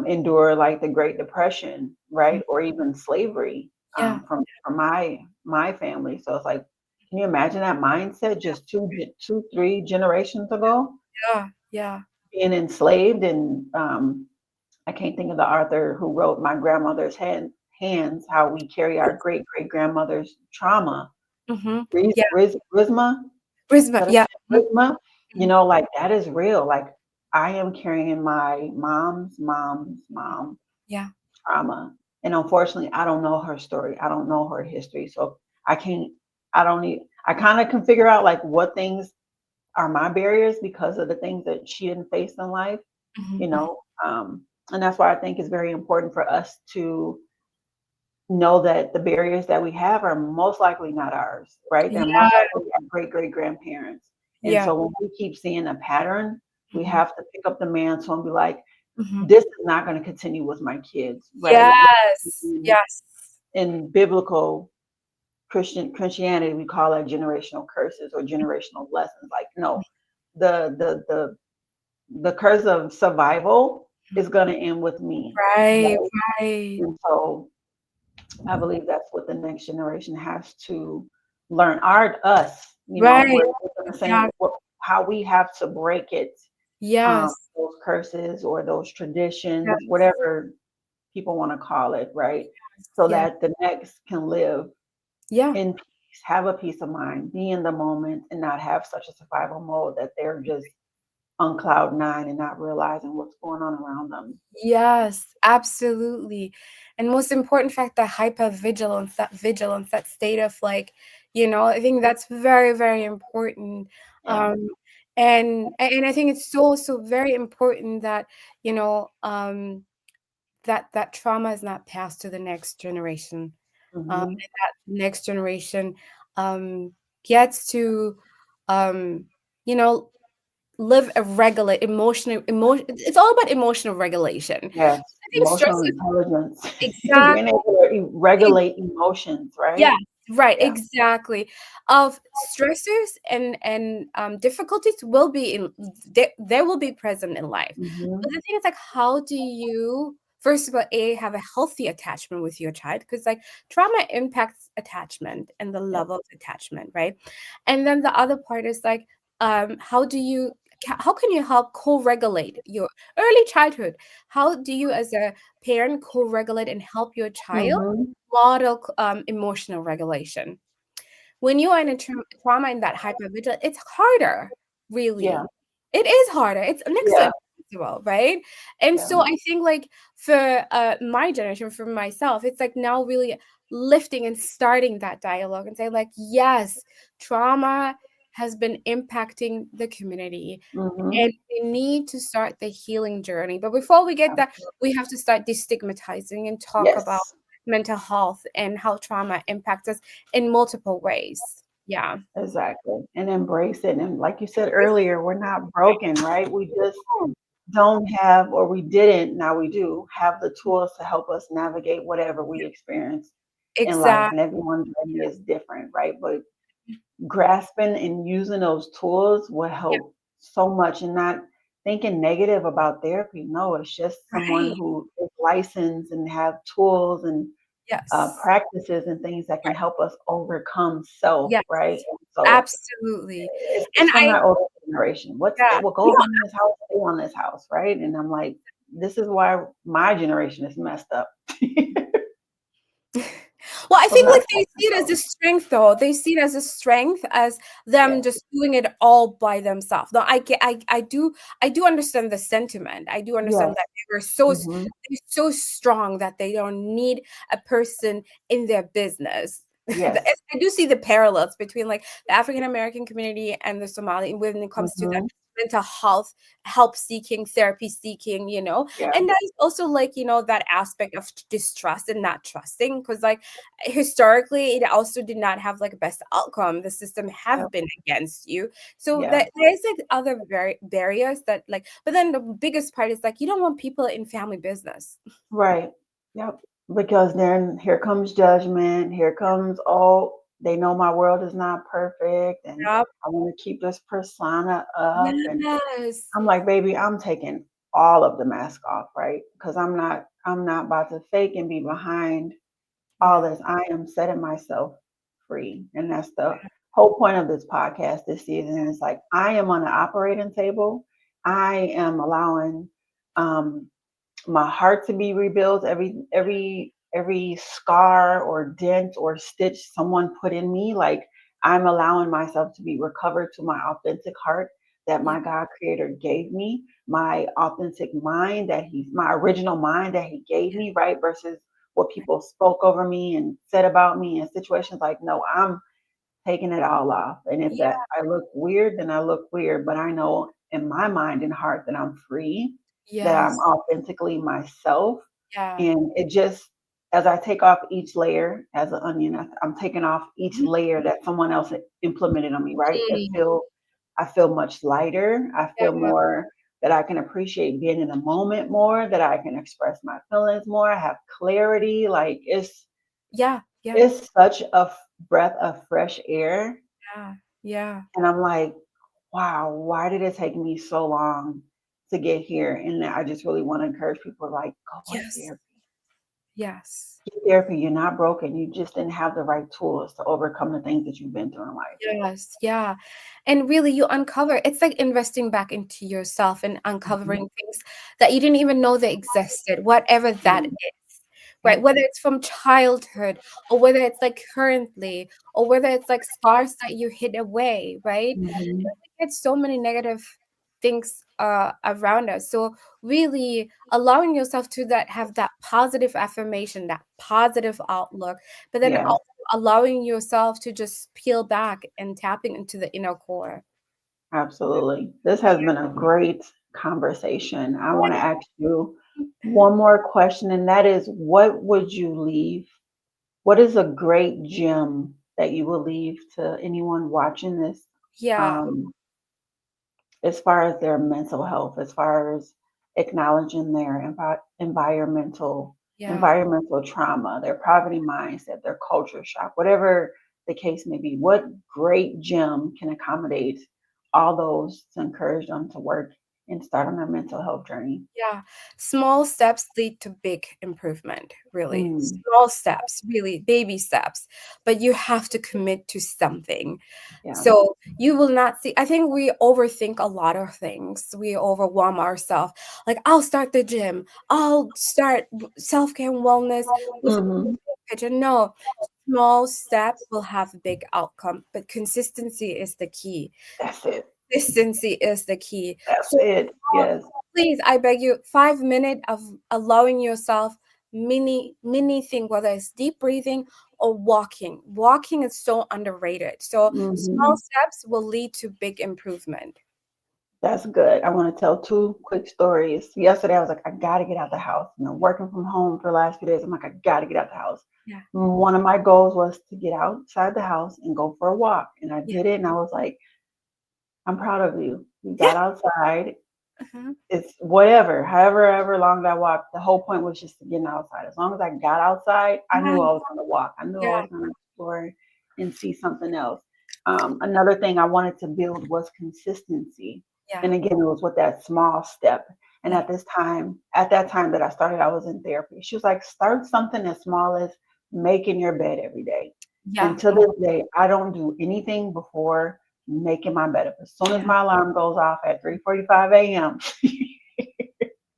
Speaker 1: endure like the Great Depression, right? Or even slavery
Speaker 2: Yeah.
Speaker 1: from my family. So it's like, can you imagine that mindset just two, 3 generations ago,
Speaker 2: Yeah. Yeah.
Speaker 1: being enslaved? And I can't think of the author who wrote My Grandmother's Hands, how we carry our great great grandmother's trauma.
Speaker 2: Mm-hmm. Yeah.
Speaker 1: Risma,
Speaker 2: Brisbane.
Speaker 1: that
Speaker 2: Yeah. Mhm.
Speaker 1: Risma,
Speaker 2: Mhm.
Speaker 1: like that is real. Like I am carrying my mom's mom
Speaker 2: Yeah.
Speaker 1: trauma. And unfortunately, I don't know her story. I don't know her history. So I can't, I don't need, I kind of can figure out like what things are my barriers because of the things that she didn't face in life,
Speaker 2: Mhm,
Speaker 1: you
Speaker 2: mhm.
Speaker 1: know. And that's why I think it's very important for us to know that the barriers that we have are most likely not ours, right? They're most
Speaker 2: Yeah.
Speaker 1: likely our great great grandparents. And
Speaker 2: Yeah.
Speaker 1: so when we keep seeing a pattern, we
Speaker 2: Mhm,
Speaker 1: have to pick up the mantle and be like,
Speaker 2: mhm.
Speaker 1: this is not going to continue with my kids, right?
Speaker 2: Yes. Yes.
Speaker 1: In biblical Christianity, we call that generational curses or generational lessons. Like, no, the the the the curse of survival is going to end with me,
Speaker 2: Right.
Speaker 1: right?
Speaker 2: Right.
Speaker 1: And so I believe that's what the next generation has to learn. Art us,
Speaker 2: Right.
Speaker 1: we're going to say
Speaker 2: Exactly.
Speaker 1: how we have to break it,
Speaker 2: Yes.
Speaker 1: those curses or those traditions,
Speaker 2: Yes.
Speaker 1: whatever people want to call it, right? So
Speaker 2: Yeah.
Speaker 1: that the next can live
Speaker 2: Yeah.
Speaker 1: in peace, have a peace of mind, be in the moment, and not have such a survival mode that they're just on cloud nine and not realizing what's going on around them.
Speaker 2: Yes, absolutely. And most important fact, that vigilance, that state of like, I think that's very, very important.
Speaker 1: Yeah.
Speaker 2: Um, and I think it's so, so very important that, you know, um, that trauma is not passed to the next generation.
Speaker 1: Hmm.
Speaker 2: And that next generation um gets to um, you know, live a regulate emotion. It's all about emotional regulation.
Speaker 1: Yes.
Speaker 2: I think stress
Speaker 1: Emotional
Speaker 2: is
Speaker 1: intelligence,
Speaker 2: exact
Speaker 1: being able to
Speaker 2: ex
Speaker 1: regulate emotions,
Speaker 2: yeah,
Speaker 1: right?
Speaker 2: right,
Speaker 1: Yeah.
Speaker 2: exactly. Of stressors and difficulties will be they will be present in life.
Speaker 1: Hmm.
Speaker 2: But the thing is like, how do you first of all, have a healthy attachment with your child? Because like trauma impacts attachment and the
Speaker 1: Yeah.
Speaker 2: level of attachment, right? And then the other part is like, how can you help co-regulate your early childhood? How do you as a parent co-regulate and help your child
Speaker 1: Hmm.
Speaker 2: model emotional regulation? When you are in a trauma in that hypervigilance, it's harder,
Speaker 1: Yeah.
Speaker 2: really. It is harder. It's next to
Speaker 1: Yeah.
Speaker 2: impossible, right? And
Speaker 1: Yeah.
Speaker 2: so I think like for my generation, for myself, it's like now really lifting and starting that dialogue and say like, yes, trauma has been impacting the community
Speaker 1: Hmm.
Speaker 2: and we need to start the healing journey. But before we get that, we have to start destigmatizing and talk about
Speaker 1: Yes.
Speaker 2: mental health and how trauma impacts us in multiple ways. Yeah.
Speaker 1: Exactly. And embrace it. And like you said earlier, we're not broken, right? We just don't have, or we didn't, now we do have the tools to help us navigate whatever we experience in life.
Speaker 2: Exactly.
Speaker 1: And everyone's journey is different, right? But grasping and using those tools will
Speaker 2: Yeah.
Speaker 1: help so much, and not thinking negative about therapy. No, it's just someone
Speaker 2: Right.
Speaker 1: who is licensed and have tools and
Speaker 2: Yes.
Speaker 1: practices and things that can
Speaker 2: Right.
Speaker 1: help us overcome self,
Speaker 2: Yes.
Speaker 1: right? And so
Speaker 2: Absolutely.
Speaker 1: it's
Speaker 2: And
Speaker 1: from
Speaker 2: I
Speaker 1: that older generation.
Speaker 2: yeah.
Speaker 1: What
Speaker 2: No,
Speaker 1: goes on in this house, stay on this house, right? And I'm like, this is why my generation is messed up.
Speaker 2: well, I
Speaker 1: From
Speaker 2: think
Speaker 1: that
Speaker 2: like they see it as a
Speaker 1: point.
Speaker 2: strength though. They see it as a strength as them
Speaker 1: Yes.
Speaker 2: just doing it all by themselves. Now I do understand the sentiment. I do understand
Speaker 1: Yes.
Speaker 2: that
Speaker 1: Hmm.
Speaker 2: they're so strong that they don't need a person in their business.
Speaker 1: Yes.
Speaker 2: I do see the parallels between like the African American community and the Somali when it comes to the
Speaker 1: Hmm.
Speaker 2: mental health, help seeking, therapy seeking,
Speaker 1: Yeah.
Speaker 2: and that is also like, that aspect of distrust and not trusting. Because like historically, it also did not have like a best outcome. The system
Speaker 1: Yep.
Speaker 2: have been against you. So
Speaker 1: Yeah.
Speaker 2: that there's like other barriers that like, but then the biggest part is like, you don't want people in family business.
Speaker 1: Right. Yep. Because then here comes judgment. Here comes, oh, they know my world is not perfect, and
Speaker 2: Yep.
Speaker 1: I want to keep this persona up. And
Speaker 2: Yes.
Speaker 1: I'm like, baby, I'm taking all of the mask off, right? Because I'm not about to fake and be behind all
Speaker 2: Yeah.
Speaker 1: this. I am setting myself free. And that's the whole point of this podcast this season is like I am on the operating table. I am allowing um my heart to be rebuilt. Every scar or dent or stitch someone put in me, like I'm allowing myself to be recovered to my authentic heart that
Speaker 2: Yeah.
Speaker 1: my God creator gave me, my authentic mind that he's my original mind that he gave me, right? Versus what people spoke over me and said about me in situations like, no, I'm taking it all off. And if
Speaker 2: Yeah.
Speaker 1: that I look weird, then I look weird. But I know in my mind and heart that I'm free, that I'm
Speaker 2: Yes.
Speaker 1: authentically myself.
Speaker 2: Yeah.
Speaker 1: And it just, as I take off each layer as an onion, I'm taking off each
Speaker 2: Mhm.
Speaker 1: layer that someone else had implemented on me, right?
Speaker 2: Mm.
Speaker 1: I feel much lighter. I feel
Speaker 2: Yeah.
Speaker 1: more that I can appreciate being in the moment more, that I can express my feelings more. I have clarity. Like
Speaker 2: Yeah. Yeah.
Speaker 1: it's such a breath of fresh air.
Speaker 2: Yeah. Yeah.
Speaker 1: And I'm like, wow, why did it take me so long to get here? And I just really want to encourage people like, go get
Speaker 2: Yes.
Speaker 1: therapy.
Speaker 2: Yes.
Speaker 1: Get therapy. You're not broken. You just didn't have the right tools to overcome the things that you've been through in life.
Speaker 2: Yes, yeah. And really you uncover it's like investing back into yourself and
Speaker 1: Mhm.
Speaker 2: uncovering things that you didn't even know they existed, whatever that
Speaker 1: Mm.
Speaker 2: is. Right?
Speaker 1: Yep.
Speaker 2: Whether it's from childhood or whether it's like currently or whether it's like scars that you hid away, right?
Speaker 1: Mhm.
Speaker 2: We get so many negative things around us. So really allowing yourself to that have that positive affirmation, that positive outlook, but then
Speaker 1: Yeah,
Speaker 2: also allowing yourself to just peel back and tapping into the inner core.
Speaker 1: absolutely. This has been a great conversation. I want to
Speaker 2: Yeah.
Speaker 1: ask you one more question, and that is what would you leave? What is a great gem that you will leave to anyone watching this?
Speaker 2: Yeah.
Speaker 1: Um, as far as their mental health, as far as acknowledging their
Speaker 2: Yeah.
Speaker 1: environmental trauma, their poverty mindset, their culture shock, whatever the case may be, what great gem can accommodate all those to encourage them to work and start on their mental health journey?
Speaker 2: Yeah, small steps lead to big improvement, really.
Speaker 1: Mm,
Speaker 2: Small steps, really, baby steps, but you have to commit to something.
Speaker 1: yeah.
Speaker 2: So you will not see, I think we overthink a lot of things. We overwhelm ourselves. Like, I'll start the gym, I'll start self-care and wellness with
Speaker 1: Hmm.
Speaker 2: pigeon. No, small step will have a big outcome, but consistency is the key.
Speaker 1: That's it.
Speaker 2: Consistency is the key.
Speaker 1: That's
Speaker 2: So
Speaker 1: it. Yes.
Speaker 2: please, I beg you, 5 minutes of allowing yourself mini thing, whether it's deep breathing or walking. Walking is so underrated. So small
Speaker 1: Hmm.
Speaker 2: steps will lead to big improvement.
Speaker 1: That's good. I want to tell two quick stories. Yesterday, I was like, I got to get out the house. Working from home for the last few days, I'm like, I got to get out the house.
Speaker 2: Yeah.
Speaker 1: One of my goals was to get outside the house and go for a walk. And I
Speaker 2: Yeah.
Speaker 1: did it. And I was like, I'm proud of you. You
Speaker 2: Yeah.
Speaker 1: got outside.
Speaker 2: Uh-huh.
Speaker 1: It's whatever, however long that walk. The whole point was just to get outside. As long as I got outside, I knew I
Speaker 2: Yeah.
Speaker 1: was going to walk. I knew I
Speaker 2: Yeah.
Speaker 1: was going to explore and see something else. Another thing I wanted to build was consistency.
Speaker 2: Yeah.
Speaker 1: And again, it was with that small step. And
Speaker 2: Yeah.
Speaker 1: at that time that I started, I was in therapy. She was like, start something as small as making your bed every day. And
Speaker 2: Yeah.
Speaker 1: to this day, I don't do anything before making my bed up. As soon as
Speaker 2: Yeah.
Speaker 1: my alarm goes off at 3:45 a.m.,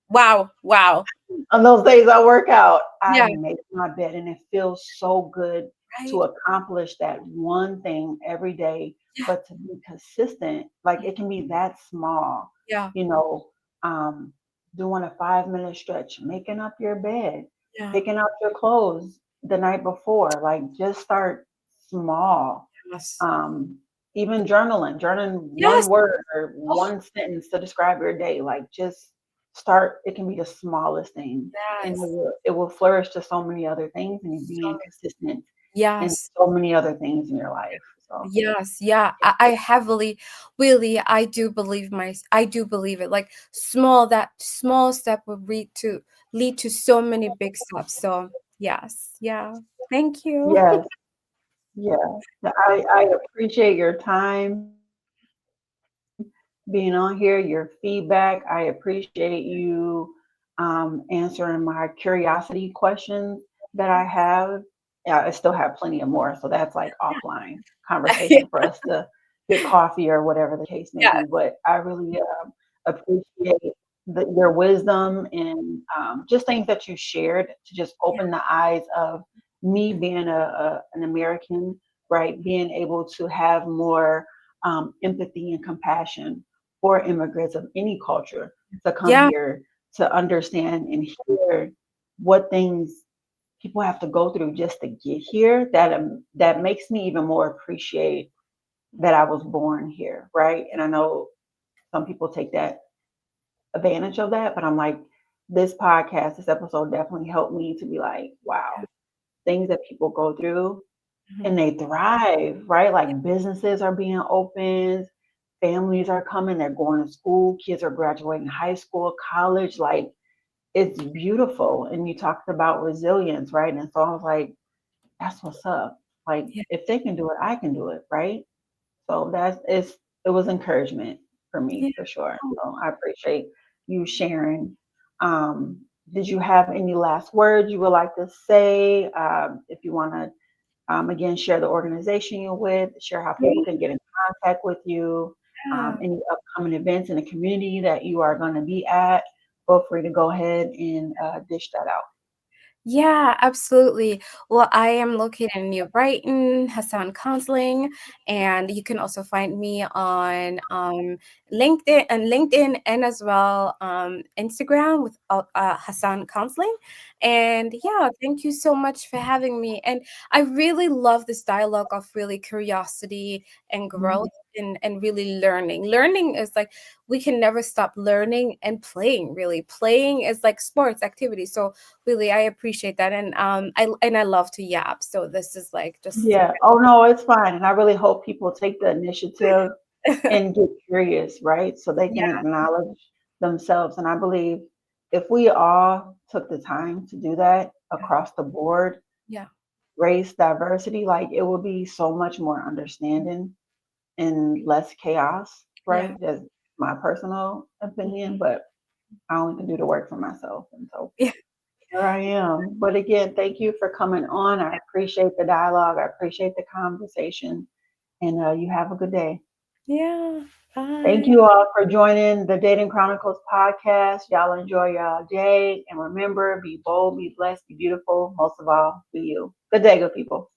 Speaker 2: Wow. Wow.
Speaker 1: on those days I work out, I
Speaker 2: Yeah.
Speaker 1: make my bed and it feels so good to
Speaker 2: Right.
Speaker 1: accomplish that one thing every day,
Speaker 2: Yeah.
Speaker 1: but to be consistent, like it can be that small,
Speaker 2: Yeah.
Speaker 1: you know, um, doing a 5 minute stretch, making up your bed,
Speaker 2: Yeah.
Speaker 1: picking out your clothes the night before, like just start small.
Speaker 2: Yes.
Speaker 1: Um, Even journaling one
Speaker 2: Yes.
Speaker 1: word or
Speaker 2: Oh,
Speaker 1: one sentence to describe your day, like just start. It can be the smallest thing, and
Speaker 2: yes.
Speaker 1: it will flourish to so many other things, and you being
Speaker 2: So,
Speaker 1: consistent in
Speaker 2: yes.
Speaker 1: so many other things in your life. So
Speaker 2: Yes, yeah, I heavily, really, I do believe it. Like that small step would lead to so many big steps. So yes, yeah. Thank you.
Speaker 1: yes, yes, I appreciate your time. being on here, your feedback. I appreciate you answering my curiosity questions that I have. Yeah, I still have plenty of more, so that's like offline
Speaker 2: Yeah.
Speaker 1: conversation for us to get coffee or whatever the case may
Speaker 2: Yeah.
Speaker 1: be. But I really appreciate your wisdom and just things that you shared to just open the eyes of me being an American, right? Being able to have more empathy and compassion for immigrants of any culture to come
Speaker 2: Yeah.
Speaker 1: here to understand and hear what things people have to go through just to get here. That makes me even more appreciate that I was born here, right? And I know some people take that advantage of that, but I'm like, this podcast, this episode definitely helped me to be like, wow, things that people go through
Speaker 2: Mhm.
Speaker 1: and they thrive, right? Like businesses are being opened, families are coming, they're going to school, kids are graduating high school, college, like it's beautiful. And you talked about resilience, right? And so I was like, that's what's up. Like
Speaker 2: Yeah.
Speaker 1: if they can do it, I can do it, right? So it was encouragement for
Speaker 2: Yeah.
Speaker 1: me for sure. So I appreciate you sharing. Um, did you have any last words you would like to say? If you want to again, share the organization you're with, share how people can get in contact with you,
Speaker 2: Yeah.
Speaker 1: any upcoming events in the community that you are going to be at. Feel free to go ahead and dish that out.
Speaker 2: Yeah, absolutely. Well, I am located in New Brighton, Hassan Counseling, and you can also find me on LinkedIn and as well Instagram with Hassan Counseling. And yeah, thank you so much for having me. And I really love this dialogue of really curiosity and
Speaker 1: Mhm.
Speaker 2: growth and really learning. Learning is like we can never stop learning and playing. Really, playing is like sports activity. So really, I appreciate that, and I love to yap. So this is like just
Speaker 1: Yeah. Oh, no, it's fine. And I really hope people take the initiative and get curious, right? So they can
Speaker 2: yeah,
Speaker 1: acknowledge themselves. And I believe if we all took the time to do that across the board,
Speaker 2: yeah,
Speaker 1: race, diversity, like it would be so much more understanding and less chaos,
Speaker 2: yeah,
Speaker 1: right? That's my personal opinion,
Speaker 2: mhm,
Speaker 1: but I only can do the work for myself. And so
Speaker 2: yeah,
Speaker 1: here I am. But again, thank you for coming on. I appreciate the dialogue. I appreciate the conversation. And you have a good day.
Speaker 2: yeah.
Speaker 1: Thank
Speaker 2: Bye.
Speaker 1: you all for joining the Dating Chronicles podcast. Y'all enjoy your day. And remember, be bold, be blessed, be beautiful. Most of all, be you. Good day, good people.